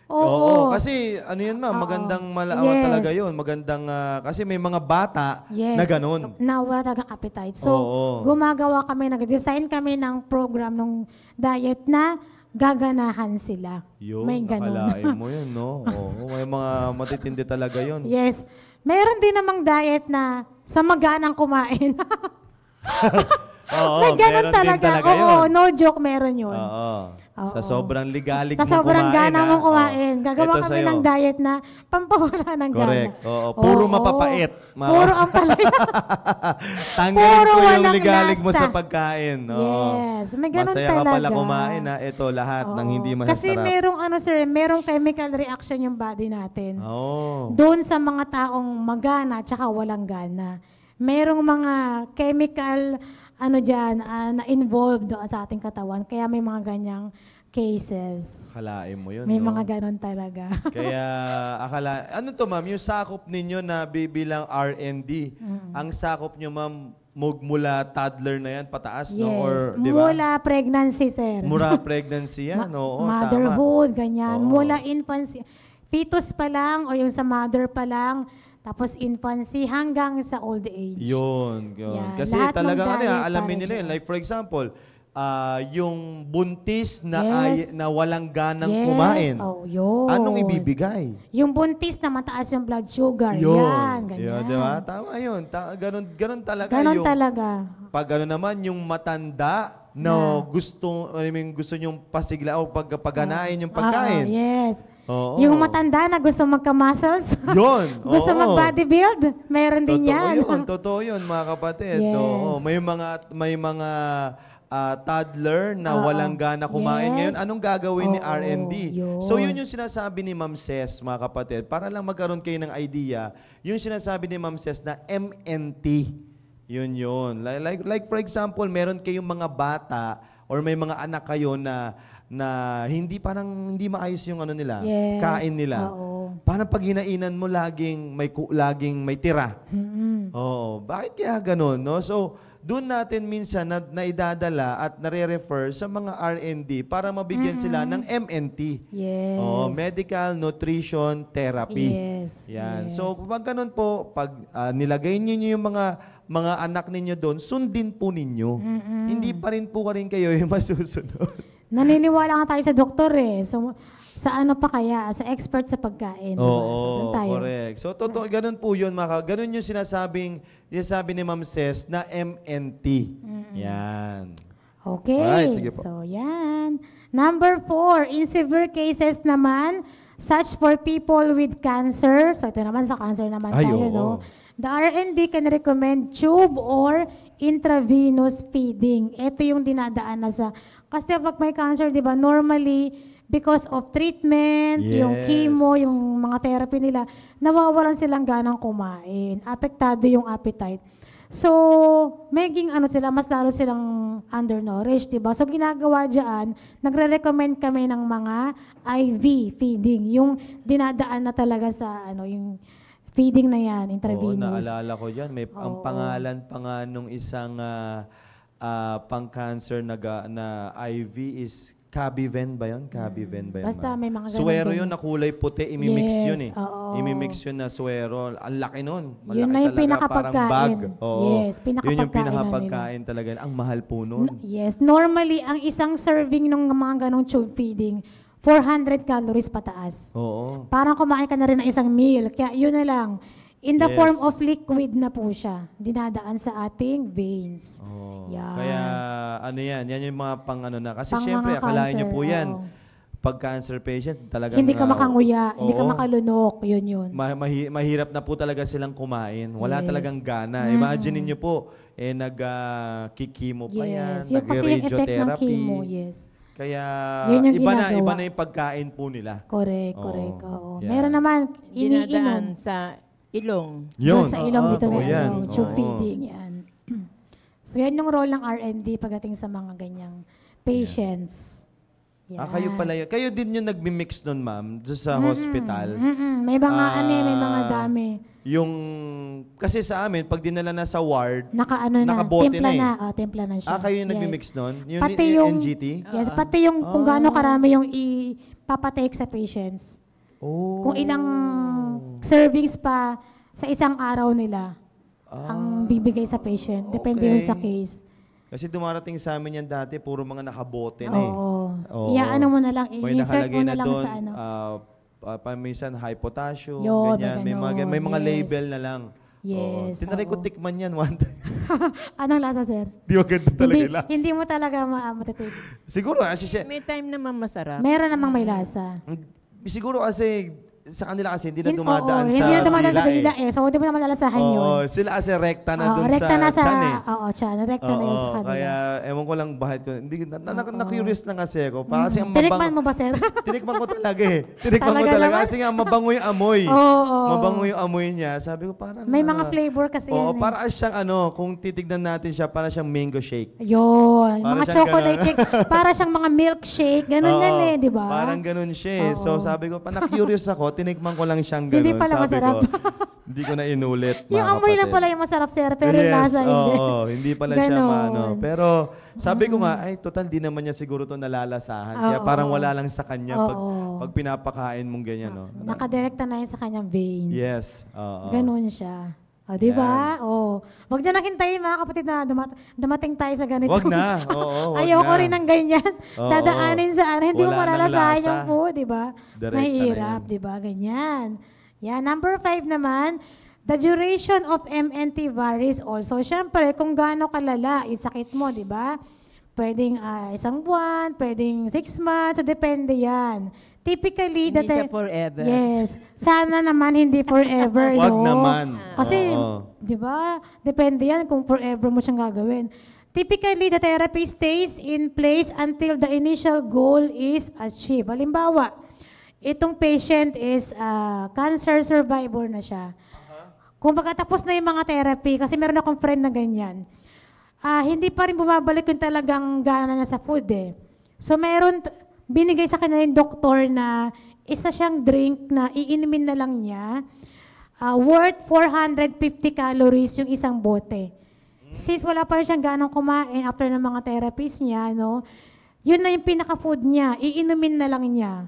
Oo, kasi yan ma'am, Oo. magandang malaman Yes. talaga yun. Magandang, kasi may mga bata Yes. na ganun. Na wala talagang appetite. So, Oo. gumagawa kami, nag-design kami ng program ng diet na gaganahan sila. Yun, May ganun. nakalain mo yun, no? Oo, may mga matitindi talaga yun. Yes. Meron din namang diet na sa maganang kumain. Oo, May ganun meron din talaga. talaga Oo, yun. no joke, meron yun. Oo. Sa Oo. sobrang ligalig Sa mong sobrang kumain. gana ha? mong kumain. Oo. Gagawa Ito kami sa'yo. ng diet na pampawala ng Correct. gana. Oo. Puro Oo. mapapait. Puro ang palaya. Tanggalin Puro ko yung walang ligalig mo lasa. sa pagkain. Oo. Yes, may ganun Masaya ka pala talaga. kumain ha. Ito lahat ng Oo. hindi Kasi masasarap. merong merong chemical reaction yung body natin. Oo. Doon sa mga taong magana at saka walang gana. Merong mga chemical na involved doon sa ating katawan. Kaya may mga ganyang cases. Akalain mo yun, May no? mga ganon talaga. Kaya, ano to ma'am, yung sakop ninyo na bibilang R&D, ang sakop nyo ma'am, mula toddler na yan, pataas, no? Or, di ba? Mula pregnancy, sir. Mura pregnancy yan, oo, Motherhood, tama. ganyan. Oo. Mula infancy. Fetus pa lang or yung sa mother pa lang, tapos infancy hanggang sa old age. Yun. Yan. Kasi Lahat ng talagang diet alamin para nila yun. dyan. Like for example, yung buntis na Yes. na walang ganang Yes. kumain. Oh, yun. Anong ibibigay? Yung buntis na mataas yung blood sugar. Yun. Yan, ganyan. Yun, di ba? Tama yun. Ganun talaga. Ganon yung, talaga. Pag ano naman, yung matanda na gusto nyong pasigla o pagganain yung pagkain. Yes. Oo. Yung matanda na gusto magka-muscles. Yun. gusto oo. mag-bodybuild. Meron din yan. Totoo yun, mga kapatid. Yes. Oo. May mga toddler na walang gana kumain Yes. ngayon. Anong gagawin ni Oo, R&D? yun. So yun yung sinasabi ni Ma'am Ces, mga kapatid. Para lang magkaroon kayo ng idea, yung sinasabi ni Ma'am Ces na MNT. Yun. Like for example, meron kayong mga bata or may mga anak kayo na hindi maayos yung ano nila, Yes. kain nila. Oo. Parang pag hinainan mo laging may tira. Oo, bakit kaya ganun, no? So, doon natin minsan naidadala at nare-refer sa mga R&D para mabigyan sila ng MNT. Yes. Oh, Medical Nutrition Therapy. Yes. Yan. Yes. So, pag ganun po, pag nilagay niyo yung mga anak ninyo doon, sundin po ninyo. Hindi pa rin po kayo yung masusunod. Naniniwala nga tayo sa doktor eh. So, sa ano pa kaya? Sa expert sa pagkain. Diba? So, doon tayo. Correct. So, totoo, ganun po yun. Ganun yung sinasabi ni Ma'am Ces na MNT. Yan. Okay. Alright, sige po. So, yan. Number 4, in severe cases naman, such for people with cancer. So, ito naman sa cancer naman Ay, tayo, oo. no? The R&D can recommend tube or intravenous feeding. Ito yung dinadaan na sa... Kasi pag may cancer, di ba, normally, because of treatment, yung Yes. chemo, yung mga therapy nila, nawawalan silang ganang kumain. Apektado yung appetite. So, maging mas lalo silang undernourished, di ba? So, ginagawa dyan, nagre-recommend kami ng mga IV feeding. Yung dinadaan na talaga sa, yung feeding na yan, Oo, intravenous. naalala ko dyan. Ang pangalan pa nga nung isang pang-cancer na IV is Cabiven ba yun? Cabiven ba yun? Basta may mga ganun Suwero din. yun na kulay puti, imimix Yes, yun eh. oo. Imimix yun na suwero. Ang laki nun. Malaki Yun na yung talaga, pinakapagkain. parang bag. Oo. Yes, Yun yung pinakapagkain na pinakapagkain talaga. Ang mahal po nun. Yes, normally, ang isang serving ng mga ganong tube feeding, 400 calories pataas. Oo. Parang kumain ka na rin ng isang meal. Kaya yun na lang. In the Yes. form of liquid na po siya. Dinadaan sa ating veins. Oo. Yan. Kaya yan yung mga na. Kasi Pang syempre, mga akalain niyo cancer, po yan. oo. Pag cancer patient, talagang... Hindi ka makanguya, hindi ka oo. makalunok. Yun. Mahirap na po talaga silang kumain. Wala Yes. talagang gana. Imagine niyo po, nag-kikimo pa yan, Yes. Yun kasi yung effect ng nag-radiotherapy. chemo. Yes. Kaya Yun yung iba ginagawa. na yung pagkain po nila. Correct, Oo. correct. Oo. Yan. Meron naman, iniinom. Dinadaan sa ilong. Doon sa ilong dito Oo, sa yan. tube Oo. feeding. Yan. So yan yung role ng R&D pagdating sa mga ganyang patients. Yan. Kayo pala yun. Kayo din yung nagmi-mix nun, ma'am, doon sa hospital. May mga may mga dami. Yung, kasi sa amin, pag dinala na sa ward, Nakaano na, Nakabote timpla na eh. na. Timpla na siya. kayo yung Yes. nagmi-mix nun? Yung Pati yung NGT? Yes, pati yung kung gaano karami yung ipapatake sa patients. Oh. Kung ilang servings pa sa isang araw nila ang bibigay sa patient. Depende yun sa Okay. case. Kasi dumarating sa amin yan dati, puro mga nakabote na eh. Oo. Oo. Iaano mo na lang, May i-insert nakalagay mo na na lang doon, sa ano. Minsan high potassium, Yun, ganyan. May may mga ganon, yes. label na lang. Yes. Tinry ko oo. tikman yan one time. Anong lasa, sir? Di maganda talaga yung lasa. Hindi mo talaga matitid. Siguro, kasi May time naman masarap. Meron namang may lasa. siguro kasi, sa kanila kasi hindi na Oo, dumadaan sa hindi na dumadaan sa dila eh. So, hindi mo naman lalasahan yun. Oo, sila kasi rekta na Oo, dun rekta sa na sa, chan eh. Oo, chan. Rekta na yun sa Oo, kanila. kaya ewan ko lang bakit ko. Hindi, na-curious lang kasi ako. Para kasi ang Tinikman mabango. mo ba, sir? Tinikman ko talaga eh. Tinikman ko Talaga talaga naman? kasi nga mabango yung amoy. Oo. Mabango yung amoy niya. Sabi ko parang... May mga flavor kasi Oo, yan. para siyang kung titignan natin siya, para siyang mango shake. Yun. Para Mga siyang chocolate ganun. shake. Para siyang mga milkshake. Ganun yan Oo, eh, di ba? Parang ganun siya eh. So Oo. sabi ko, na-curious ako, tinikman ko lang siyang ganun. Hindi pala sabi masarap. ko, hindi ko na inulit. Yung mga amoy lang kapatid. pala yung masarap, sir. Pero yung lasa hindi. Oo, hindi pala siya Ganon. maano. Pero sabi ko nga, ay total di naman niya siguro to nalalasahan. Kaya Oo. parang wala lang sa kanya Oo. pag pinapakain mong ganyan. No? Nakadirekta na yun sa kanyang veins. Yes. Oo. Ganun siya. O, di ba? O. Huwag na nakintayin mga kapatid na dumating tayo sa ganito. Wag na. Oo, wag Ayoko na. rin ng ganyan. Oo. Dadaanin sa hindi mo Wala nang malalasahan lasa. yung food, di ba? Direkta na Mahirap, yan. di ba? Ganyan. Yeah, number 5 naman, the duration of MNT varies also. Siyempre, kung gaano kalala yung sakit mo, di ba? Pwedeng 1 buwan, pwedeng 6 months, so depende yan. Typically, Hindi siya forever. Yes. Sana naman hindi forever, Wag no? naman. Kasi, Oo. di ba, depende yan kung forever mo siyang gagawin. Typically, the therapy stays in place until the initial goal is achieved. Halimbawa, itong patient is cancer survivor na siya. Kung pagkatapos na yung mga therapy, kasi meron akong friend na ganyan, hindi pa rin bumabalik yung talagang gana niya sa food eh. So meron, binigay sa kanya yung doktor na isa siyang drink na iinumin na lang niya, worth 450 calories yung isang bote. Since wala pa rin siyang ganang kumain after ng mga therapies niya, no, yun na yung pinaka-food niya, iinumin na lang niya.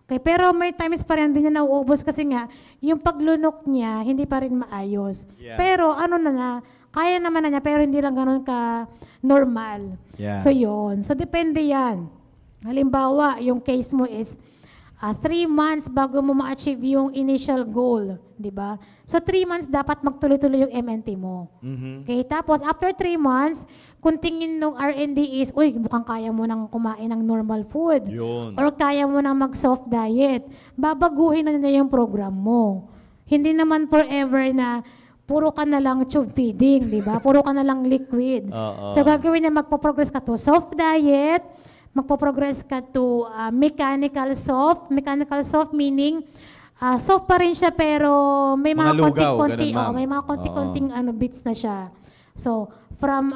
Okay, pero may times pa rin hindi niya nauubos kasi nga, yung paglunok niya, hindi pa rin maayos. Yeah. Pero ano na, kaya naman na niya, pero hindi lang ganun ka normal. Yeah. So yun. So depende yan. Halimbawa, yung case mo is 3 months bago mo ma-achieve yung initial goal, di ba? So 3 months dapat magtuloy-tuloy yung MNT mo. Mhm. Okay, tapos after 3 months, kung tingin nung R&D is, uy, mukhang kaya mo nang kumain ng normal food. Yun. Or kaya mo nang mag-soft diet, babaguhin na niya yung program mo. Hindi naman forever na puro ka na lang tube feeding, di ba? Puro ka na lang liquid. Oo. So gagawin niya, magpo-progress ka to soft diet, magpo-progress ka to mechanical soft. Mechanical soft meaning, soft pa rin siya pero may Mga mga lugaw, konti-konti, ganun, ma'am. may mga konti-konting bits na siya. So, from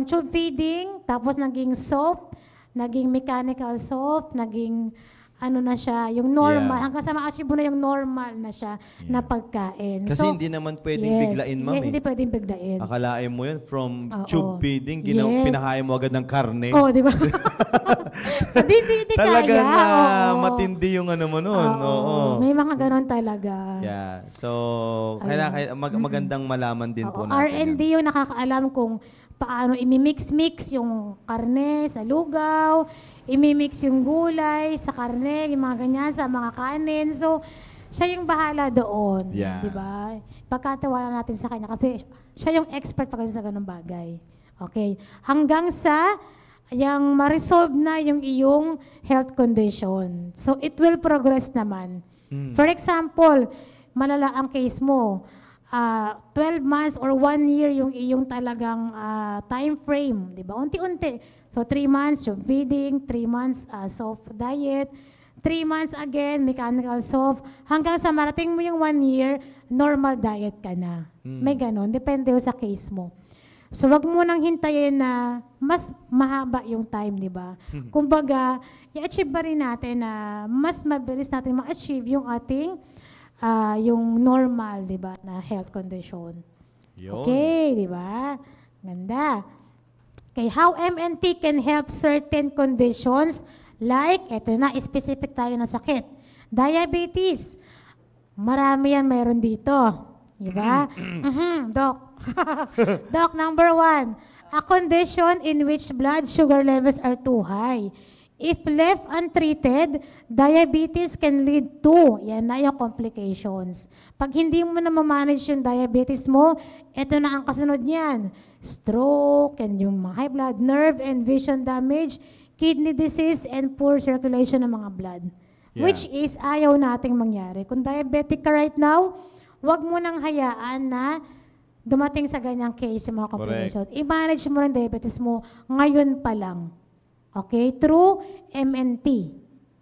tube feeding, tapos naging soft, naging mechanical soft, naging na siya, yung normal, Yeah. hanggang sa ma-achieve mo na yung normal na siya na pagkain. Kasi hindi naman pwedeng biglain, ma'am. Hindi pwedeng biglain. Akalain mo yun, from Oo. tube feeding, Yes. pinahain mo agad ng karne. Oo, di ba? Hindi Talagang kaya. oo. matindi yung ano mo nun. Oo. May mga ganon talaga. Yeah. So, Ayun. magandang malaman din po Oo, natin. R&D yung nakakaalam kung paano imimix-mix yung karne sa lugaw, imimix yung gulay sa karne, yung mga ganyan, sa mga kanin. So, siya yung bahala doon. Yeah. Di ba? Pagkatiwala natin sa kanya kasi siya yung expert pagdating sa ganung bagay. Okay. Hanggang sa yung ma-resolve na yung iyong health condition. So, it will progress naman. For example, malala ang case mo. 12 months or 1 year yung iyong talagang time frame, di ba? Unti-unti. So 3 months yung feeding, 3 months soft diet, 3 months again mechanical soft, hanggang sa marating mo yung 1 year, normal diet ka na. May ganon, depende sa case mo. So wag mo nang hintayin na mas mahaba yung time, di ba? Kumbaga, i-achieve ba rin natin na mas mabilis natin ma-achieve yung ating yung normal, di ba, na health condition. Yun. Okay, di ba? Ganda. Okay, how MNT can help certain conditions like, eto na, specific tayo na sakit. Diabetes. Marami yan mayroon dito. Di ba? Doc. Doc, number 1. A condition in which blood sugar levels are too high. If left untreated, diabetes can lead to, yan na yung complications. Pag hindi mo na ma-manage yung diabetes mo, ito na ang kasunod niyan. Stroke, and yung mga high blood, nerve and vision damage, kidney disease, and poor circulation ng mga blood. Yeah. Which is ayaw nating mangyari. Kung diabetic ka right now, wag mo nang hayaan na dumating sa ganyang case yung mga complications. I-manage mo rin diabetes mo ngayon pa lang. Okay? Through MNT.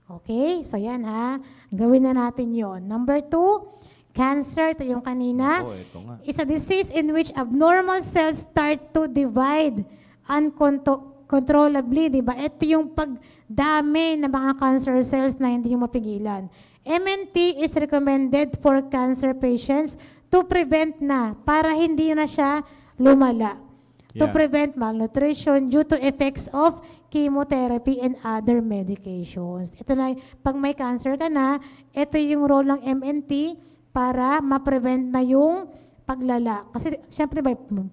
Okay? So yan ha. Gawin na natin yon. Number 2, cancer, ito yung kanina, Ito nga. is a disease in which abnormal cells start to divide uncontrollably, di ba? Ito yung pagdami ng mga cancer cells na hindi mo mapigilan. MNT is recommended for cancer patients to prevent na, para hindi na siya lumala. To Yeah. prevent malnutrition due to effects of chemotherapy and other medications. Ito na, pag may cancer ka na, ito yung role ng MNT para ma-prevent na yung paglala. Kasi, syempre,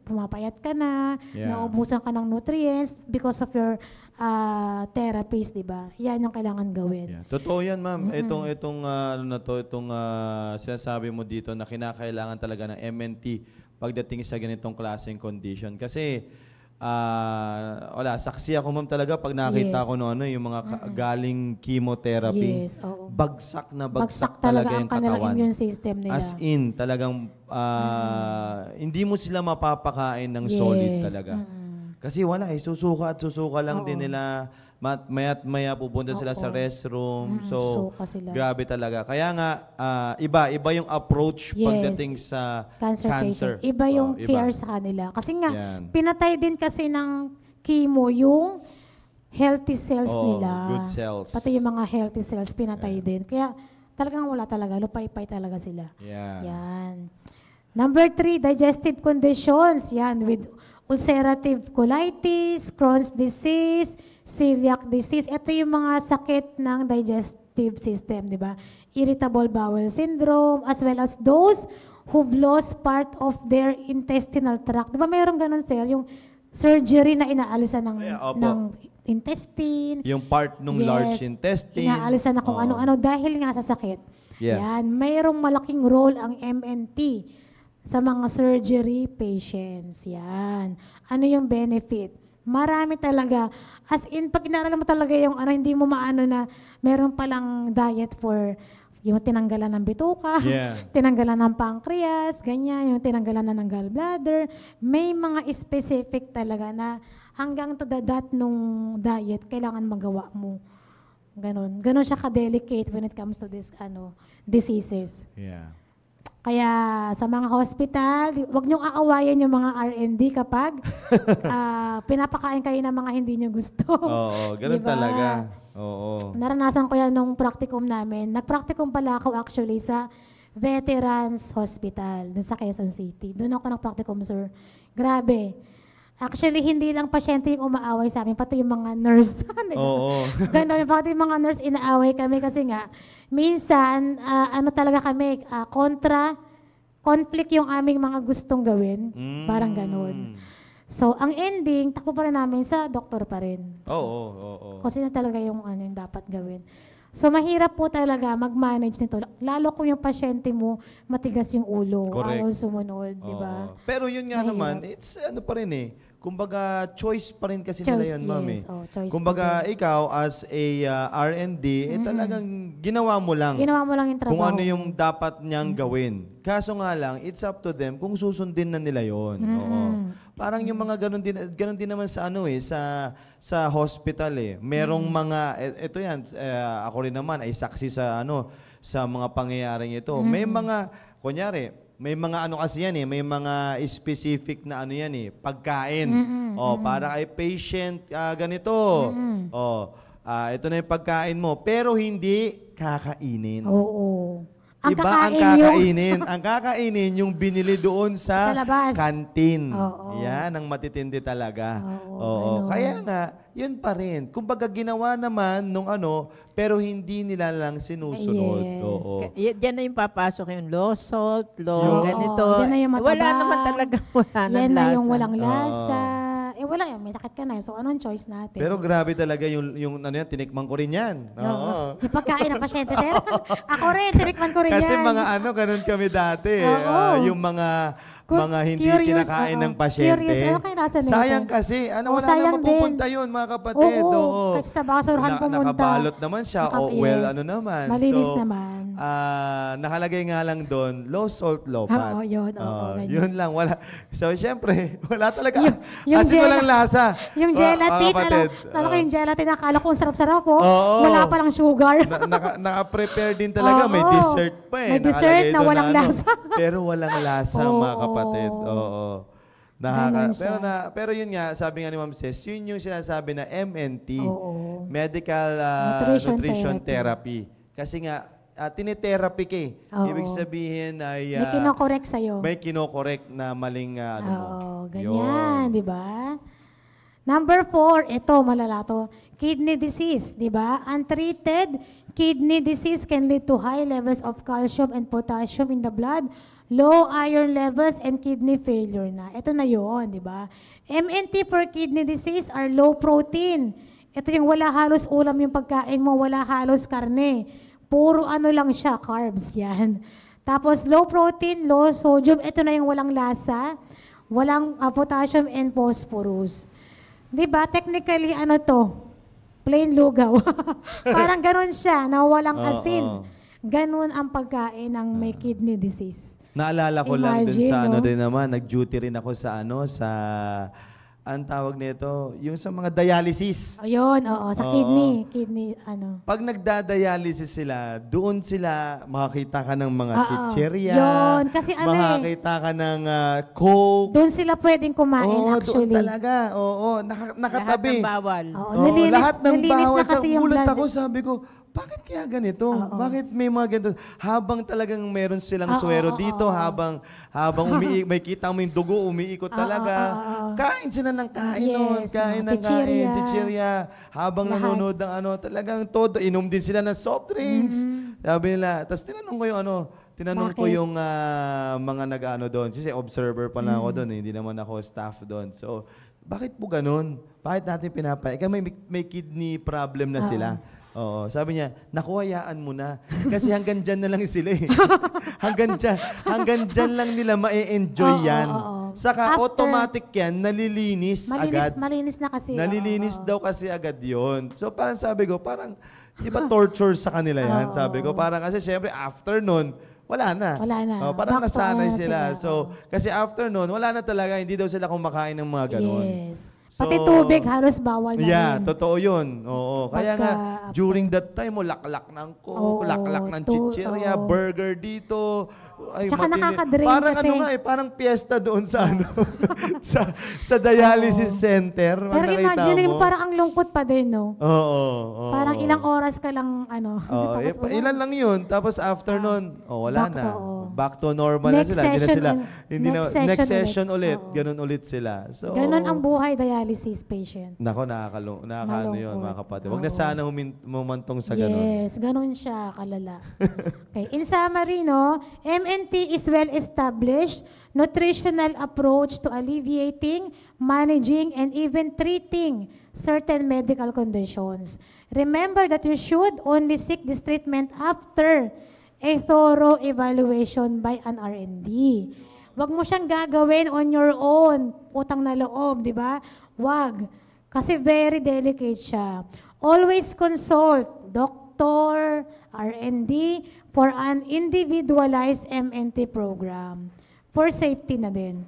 pumapayat ka na, Yeah. naubusan ka ng nutrients because of your therapies, di ba? Yan yung kailangan gawin. Yeah. Totoo yan, ma'am. Itong sinasabi mo dito na kinakailangan talaga ng MNT pagdating sa ganitong klaseng condition. Kasi, saksi ako, ma'am, talaga pag nakita Yes. ko yung mga galing chemotherapy. Yes, oo. Bagsak na bagsak talaga talaga ang yung kanilang katawan. immune system nila. As in, talagang hindi mo sila mapapakain ng solid Yes. talaga. Kasi wala susuka at susuka lang din nila. Maya't maya pupunta sila sa restroom. So, suka sila. grabe talaga. Kaya nga, iba yung approach Yes. pagdating sa Cancer cancer. patient. Iba yung Iba. care sa kanila. Kasi nga, Yan. pinatay din kasi ng chemo yung healthy cells Oo, nila. good cells. Pati yung mga healthy cells, pinatay din. Kaya talagang wala talaga. Lupay-pay talaga sila. Yeah. Yan. Number 3, digestive conditions. Yan, with ulcerative colitis, Crohn's disease, celiac disease. Ito yung mga sakit ng digestive system, di ba? Irritable bowel syndrome, as well as those who've lost part of their intestinal tract. Di ba mayroong ganun, sir? Yung surgery na inaalisan Opo. ng intestine. Yung part ng Yes. large intestine. Inaalisan na kung Oo. ano-ano dahil nga sa sakit. Yeah. Yan. Mayroong malaking role ang MNT sa mga surgery patients. Yan. Ano yung benefit? Marami talaga. As in, pag inaral mo talaga yung hindi mo maano na meron palang diet for yung tinanggalan ng bituka, Yeah. tinanggalan ng pancreas, ganyan, yung tinanggalan na ng gallbladder. May mga specific talaga na hanggang to the dot nung diet, kailangan magawa mo. Ganon. Ganon siya ka-delicate when it comes to this diseases. Yeah. Kaya sa mga hospital, wag niyong aawayan yung mga R&D kapag pinapakain kayo ng mga hindi niyo gusto. Oo, ganun Diba? talaga. Oo. Naranasan ko yan nung practicum namin. Nag-practicum pala ako actually sa Veterans Hospital, dun sa Quezon City. Doon ako nag-practicum, sir. Grabe. Actually, hindi lang pasyente yung umaaway sa amin, pati yung mga nurse. Oo. Ganon, pati yung mga nurse, inaaway kami kasi nga, minsan, talaga kami, conflict yung aming mga gustong gawin. Parang ganon. So, ang ending, takbo pa rin namin sa doktor pa rin. Oo. Kasi na talaga yung yung dapat gawin. So, mahirap po talaga mag-manage nito. Lalo kung yung pasyente mo, matigas yung ulo. Correct. Ayaw sumunod, di ba? Oo. Pero yun nga Mahirap. naman, it's pa rin eh. Kumbaga, choice pa rin kasi Choice, nila yan, ma'am yes. eh. Choice Kumbaga, pa ikaw as a R&D, talagang ginawa mo lang. Ginawa mo lang yung trabaho. Kung ano yung dapat niyang gawin. Kaso nga lang, it's up to them kung susundin na nila yon. Oo. Parang yung mga ganun din naman sa sa hospital eh. Merong mga ito yan, ako rin naman ay saksi sa sa mga pangyayaring ito. May mga kunyari, may mga kasi yan eh, may mga specific na yan eh, pagkain. Para ay patient ganito. Ito na yung pagkain mo, pero hindi kakainin. Oo. Iba ang kakainin. Ang kakainin yung binili doon sa labas. kantin. Oo. Yan ang matitindi talaga. Oo, ganun. Kaya nga, yun pa rin. Kumbaga ginawa naman nung pero hindi nila lang sinusunod. Yes. Oo. Diyan na yung papasok yung low salt, Yung- low ganito. Oo, diyan na yung Wala mataba. naman talaga, wala nang Yan na lasa. yung walang lasa. wala yan, may sakit ka na. So, anong choice natin? Pero grabe talaga yung ano yan, tinikman ko rin yan. Oo. Yung pagkain ng pasyente, sir. Ako rin, tinikman ko rin Kasi yan. mga ano, ganun kami dati. Oo. Yung mga hindi Curious, kinakain oo. ng pasyente. Curious, ano kayo nasa nito? Sayang kasi. Wala sayang na mapupunta yun, mga kapatid. Oo, kasi sa basurahan pumunta. Nakabalot naman siya. Yes. Ano naman. Malinis So, naman. nakalagay nga lang doon, low salt, low fat. Oo, yun. Oo, ganyan. Yun lang. Wala. So, syempre, wala talaga. Yung Kasi walang lasa. Yung Mga gelatin, kapatid. ko yung gelatin, nakala ko sarap-sarap po. Oo. Wala palang sugar. Naka-prepare din talaga. May Oo. dessert pa eh. May dessert Nakalagay na doon walang lasa. Pero walang lasa, Oo. mga kapatid. Oo. Ganun siya. Pero yun nga, sabi nga ni Ma'am Ces, yun yung sinasabi na MNT, Oo. Medical Nutrition Therapy. Kasi nga, tinitherapy ka eh. Oo. Ibig sabihin ay May kinokorek sa'yo. may kinokorek na maling ano mo. Oo, Yun. ganyan, di ba? Number 4, ito, malala to. Kidney disease, di ba? Untreated kidney disease can lead to high levels of calcium and potassium in the blood, low iron levels, and kidney failure na. Ito na yun, di ba? MNT for kidney disease are low protein. Ito yung wala halos ulam yung pagkain mo, wala halos karne. Puro ano lang siya, carbs yan. Tapos low protein, low sodium, ito na yung walang lasa, walang potassium and phosphorus. Di ba? Technically, ano to? Plain lugaw. Parang ganun siya, na walang asin. Ganun ang pagkain ng may kidney disease. Naalala ko lang dun Imagine, sa ano no? din naman, nag-duty rin ako sa ang tawag nito, yung sa mga dialysis. Ayun, oo, sa Oo. kidney, ano. Pag nagda-dialysis sila, doon sila makakita ka ng mga Oo. chicherya, Yun, kasi ano makakita ka ng Coke. Doon sila pwedeng kumain Oo, actually. doon talaga. Oo, Lahat nakatabi. ng bawal. Oo, Oo, nilinis, lahat ng nilinis bawal. na kasi yung Gulat blood. ako, sabi ko, bakit kaya ganito? Oo. Bakit may mga ganito? Habang talagang meron silang Oo, swero oo, dito, oo. habang may kita mo yung dugo, umiikot talaga. oo. Kain sila ng kain Yes, nun. Kain ng chichirya. kain, chichirya. Habang Lahat. nanonood ng talagang todo. Inom din sila ng soft drinks. Sabi nila. Tapos tinanong ko Bakit? yung mga nag-ano doon. Kasi observer pa lang ako doon. Hindi naman ako staff doon. So, bakit po ganun? Bakit natin pinapaya? May kidney problem na sila. Oo. Sabi niya, nakuhayaan mo na. Kasi hanggang dyan na lang sila eh. hanggang dyan lang nila ma-enjoy Oo, yan. oo. Saka After- automatic yan, nalilinis agad. Malinis na kasi. Nalilinis oo. daw kasi agad yon. So parang sabi ko, di ba torture sa kanila yan? Oo. Sabi ko, parang kasi syempre after nun, wala na. Wala na. Parang Back to nasanay ano sila. sila. So, kasi after nun, wala na talaga. Hindi daw sila kumakain ng mga ganun. Yes. So, Pati tubig, halos bawal na Yeah, rin. totoo yun. Oo. Kaya Pagka nga, after. during that time, laklak ng Coke, Oo, laklak ng chichirya, oo. burger dito. Ay, Tsaka matindi. nakaka-drain Parang kasi. ano nga parang piyesta doon sa sa dialysis center. Pero Nakita imagine, mo? parang ang lungkot pa din, no? Oo. Parang ilang oras ka lang, ano. Oo, tapos wala. ilan lang yun. Tapos after nun, wala back na. to- oo. Back to normal Next na sila. session Next session ulit. Oo. Ganun ulit sila. So, Ganon ang buhay dialysis patient. Nako, nakakaano yun, mga Malungkot. kapatid. Huwag na Oo. sana humantong sa ganun. Yes, ganon siya kalala. Okay, in summary, no, MNT is well-established nutritional approach to alleviating, managing, and even treating certain medical conditions. Remember that you should only seek this treatment after a thorough evaluation by an R&D. Huwag mo siyang gagawin on your own, utang na loob, di ba? Huwag. Kasi very delicate siya. Always consult doctor, R&D for an individualized MNT program. For safety na din.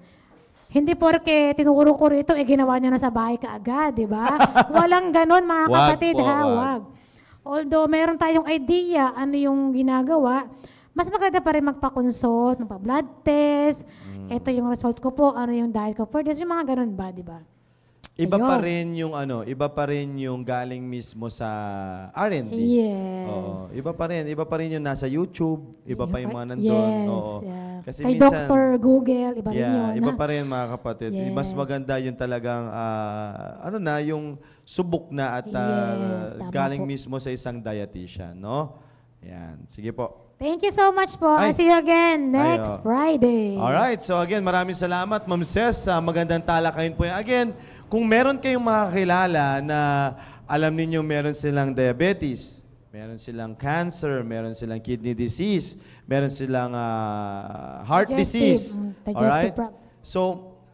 Hindi porke tinuro ko rito, ginawa niyo na sa bahay kaagad, di ba? Walang ganon, mga Wag kapatid, po, ha? wag. Wag. Although meron tayong idea ano yung ginagawa, mas maganda pa rin magpa-consult, magpa-blood test. Ito yung result ko po, ano yung diet ko for this, yung mga ganun ba, di ba? Iba Ayun. iba pa rin yung galing mismo sa R&D. Yes. Oo, iba pa rin yung nasa YouTube, iba pa yung mga nandun. Yes, Oo. yeah. Kasi Kay minsan, Dr. Google, iba rin yun. iba ha? pa rin mga kapatid. Mas Yes. maganda yung talagang yung subok na at Yes, tama galing po. mismo sa isang dietitian, no? Yan. Sige po. Thank you so much po. Ay. I'll see you again next Ay, Friday. Alright, so again, maraming salamat, Ma'am Ces, sa magandang talakayin po yan. Again, kung meron kayong makakilala na alam ninyo meron silang diabetes, meron silang cancer, meron silang kidney disease, meron silang heart disease. Digestive Alright? problem. So,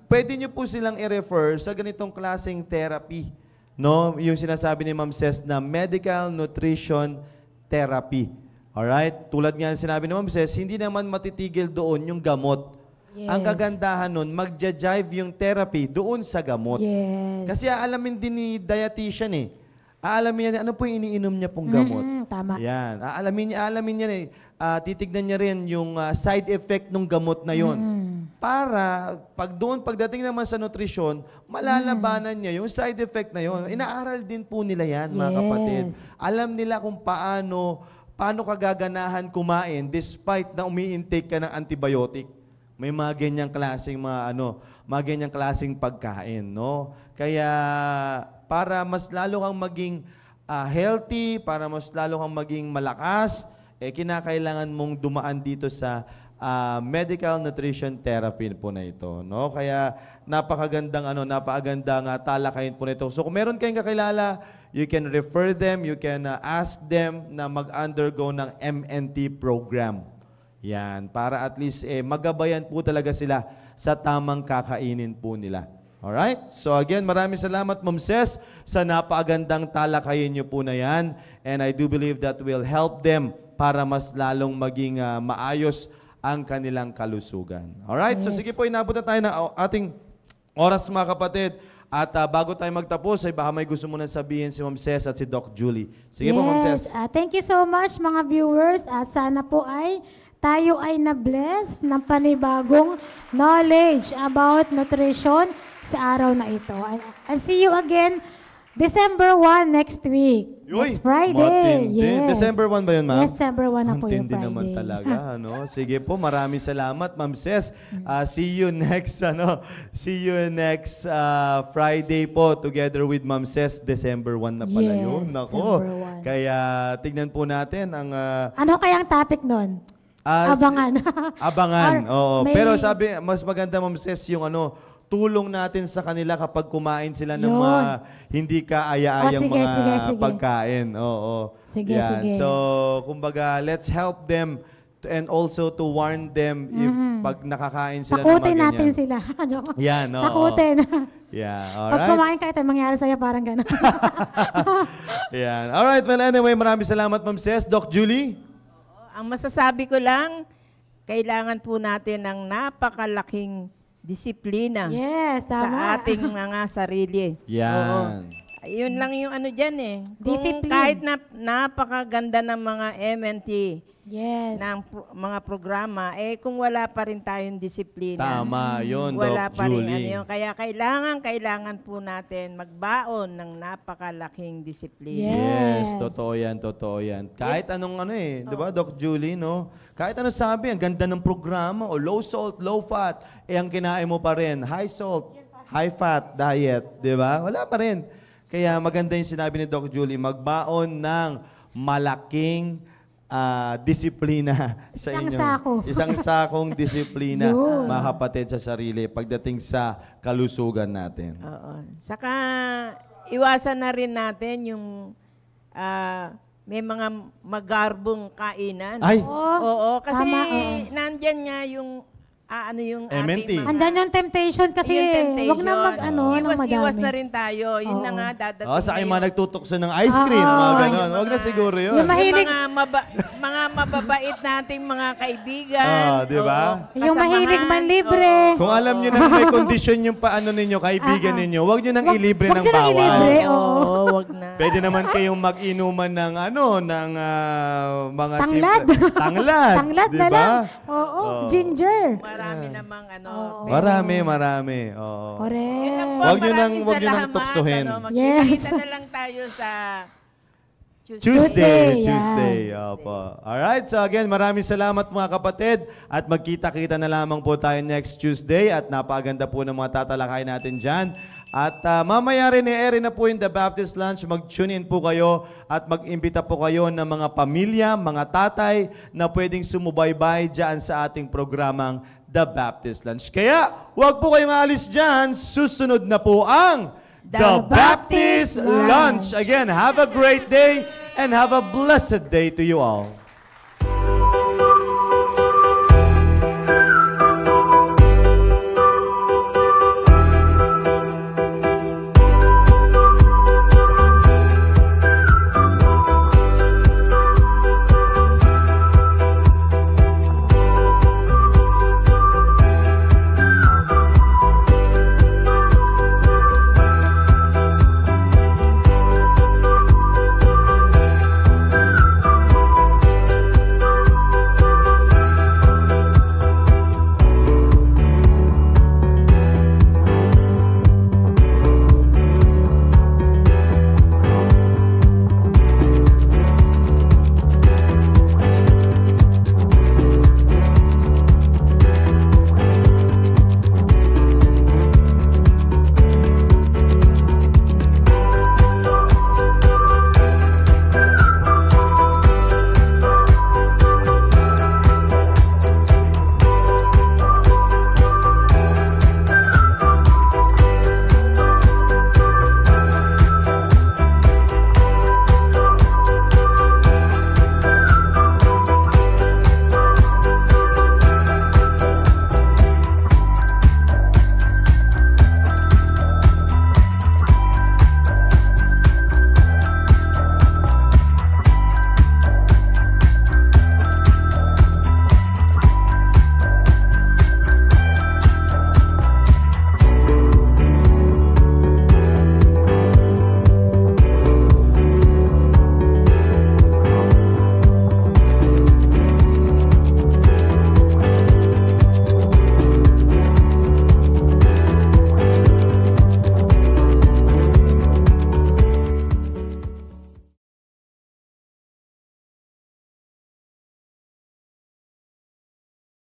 pwede nyo po silang i-refer sa ganitong klaseng therapy. No? Yung sinasabi ni Ma'am Ces na medical nutrition therapy. Alright? Tulad nga sinabi ni Ma'am Ces, hindi naman matitigil doon yung gamot. Yes. Ang kagandahan nun, magja-jive yung therapy doon sa gamot. Yes. Kasi aalamin din ni dietitian eh. Aalamin niya ano po yung iniinom niya pong gamot. Tama. Yan. Aalamin niya eh. Titignan niya rin yung side effect ng gamot na yon. Para pagdating naman sa nutrisyon, malalabanan niya yung side effect na yon. Inaaral din po nila yan, mga Yes. kapatid. Alam nila kung paano ka gaganahan kumain despite na umi-intake ka ng antibiotic. May mga ganyang klaseng mga ganyang klaseng pagkain, no? Kaya para mas lalo kang maging healthy, para mas lalo kang maging malakas, kinakailangan mong dumaan dito sa medical nutrition therapy po na ito, no? Kaya napakagandang talakayin po nito. So kung meron kayong kakilala, you can refer them, you can ask them na mag-undergo ng MNT program. Yan, para at least magabayan po talaga sila sa tamang kakainin po nila. Alright? So again, maraming salamat, Ma'am Ces, sa napakagandang talakayin niyo po na yan. And I do believe that will help them para mas lalong maging maayos ang kanilang kalusugan. Alright? So sige po, inabot na tayo ng ating oras, mga kapatid. At bago tayo magtapos, ay baka may gusto mo na sabihin si Ma'am Ces at si Doc Julie. Sige po, Ma'am Ces. Thank you so much, mga viewers. At sana po tayo ay na-bless ng panibagong knowledge about nutrition sa araw na ito. I'll see you again December 1 next week. Next Friday. Matindi. Yes. December 1 ba yun, ma'am? December 1 na po yung Matindi Friday. naman talaga, ano? Sige po, maraming salamat, Ma'am Ces. See you next, Friday po together with Ma'am Ces. December 1 na pala Yes, yun. Nako. December 1. Kaya tignan po natin ang Ano kayang topic nun? Abangan. Abangan. Or Oo. may- Pero sabi, mas maganda, Ma'am Ces, yung tulong natin sa kanila kapag kumain sila ng Yun. mga hindi kaaya-ayang Sige, mga sige. pagkain. Oo. Sige, Yan. sige. So, kumbaga, let's help them and also to warn them if pag nakakain sila ng mga Takutin natin ganyan. sila. Joke. Yan, oo. Takutin. Yeah, Pag alright. kumain ka, ito mangyari sa'yo parang gano'n. Yan. Alright, well anyway, maraming salamat, Ma'am Ces. Doc Julie? Ang masasabi ko lang, kailangan po natin ng napakalaking disiplina Yes, sa tama. ating mga sarili. Yan. Yun lang yung dyan eh. Kung Discipline. kahit napakaganda ng mga MNT, Yes. ng mga programa, kung wala pa rin tayong disiplina. Tama, yun, Wala Doc pa rin Julie. yun. Kaya kailangan po natin magbaon ng napakalaking disiplina. Yes, Yes. totoo yan. Kahit anong di ba, Doc Julie, no? Kahit anong sabi, ang ganda ng programa, o low salt, low fat, ang kinain mo pa rin, high salt, high fat diet, di ba? Wala pa rin. Kaya maganda yung sinabi ni Doc Julie, magbaon ng malaking disiplina sa Isang inyo. sako. Isang sakong disiplina, Yun. mga kapatid, sa sarili pagdating sa kalusugan natin. Oo. Saka iwasan na rin natin yung may mga magarbong kainan. Ay! Oo, kasi Tama, oo. nandyan nga yung yung MNT. ating mga... Andyan yung temptation kasi yung temptation. wag na ng Iwas madami. na rin tayo. Yun na Oo. nga, dadating Sa na yung mga yung- nagtutukso ng ice cream, mga Oo. ganon. Huwag na siguro yun. Yung mahilig- mga mababait nating mga kaibigan. Di ba? Oo, Yung mahilig kasamahan. manlibre. Kung alam nyo na may condition yung paano ninyo, kaibigan ninyo, huwag nyo nang ilibre ng wag nyo nang bawal. ilibre. Oo, wag na. Pwede naman kayong mag-inuman ng mga Tanglad. Tanglad. Tanglad di na ba? lang. Oo, ginger. Marami namang Oo. Marami. Oo. Correct. Yun lang po, Wag nyo maraming nang salamat, tuksohin. Magkita-kita na lang tayo sa Tuesday, Tuesday. yes. Opo. Alright, so again, maraming salamat mga kapatid at magkita-kita na lamang po tayo next Tuesday at napaganda po ng mga tatalakay natin dyan. At mamaya rin i-air na po yung The Baptist Lunch. Mag-tune in po kayo at mag-imbita po kayo ng mga pamilya, mga tatay na pwedeng sumubaybay dyan sa ating programang The Baptist Lunch. Kaya, huwag po kayong alis dyan. Susunod na po ang The Baptist Lunch. Again, have a great day and have a blessed day to you all.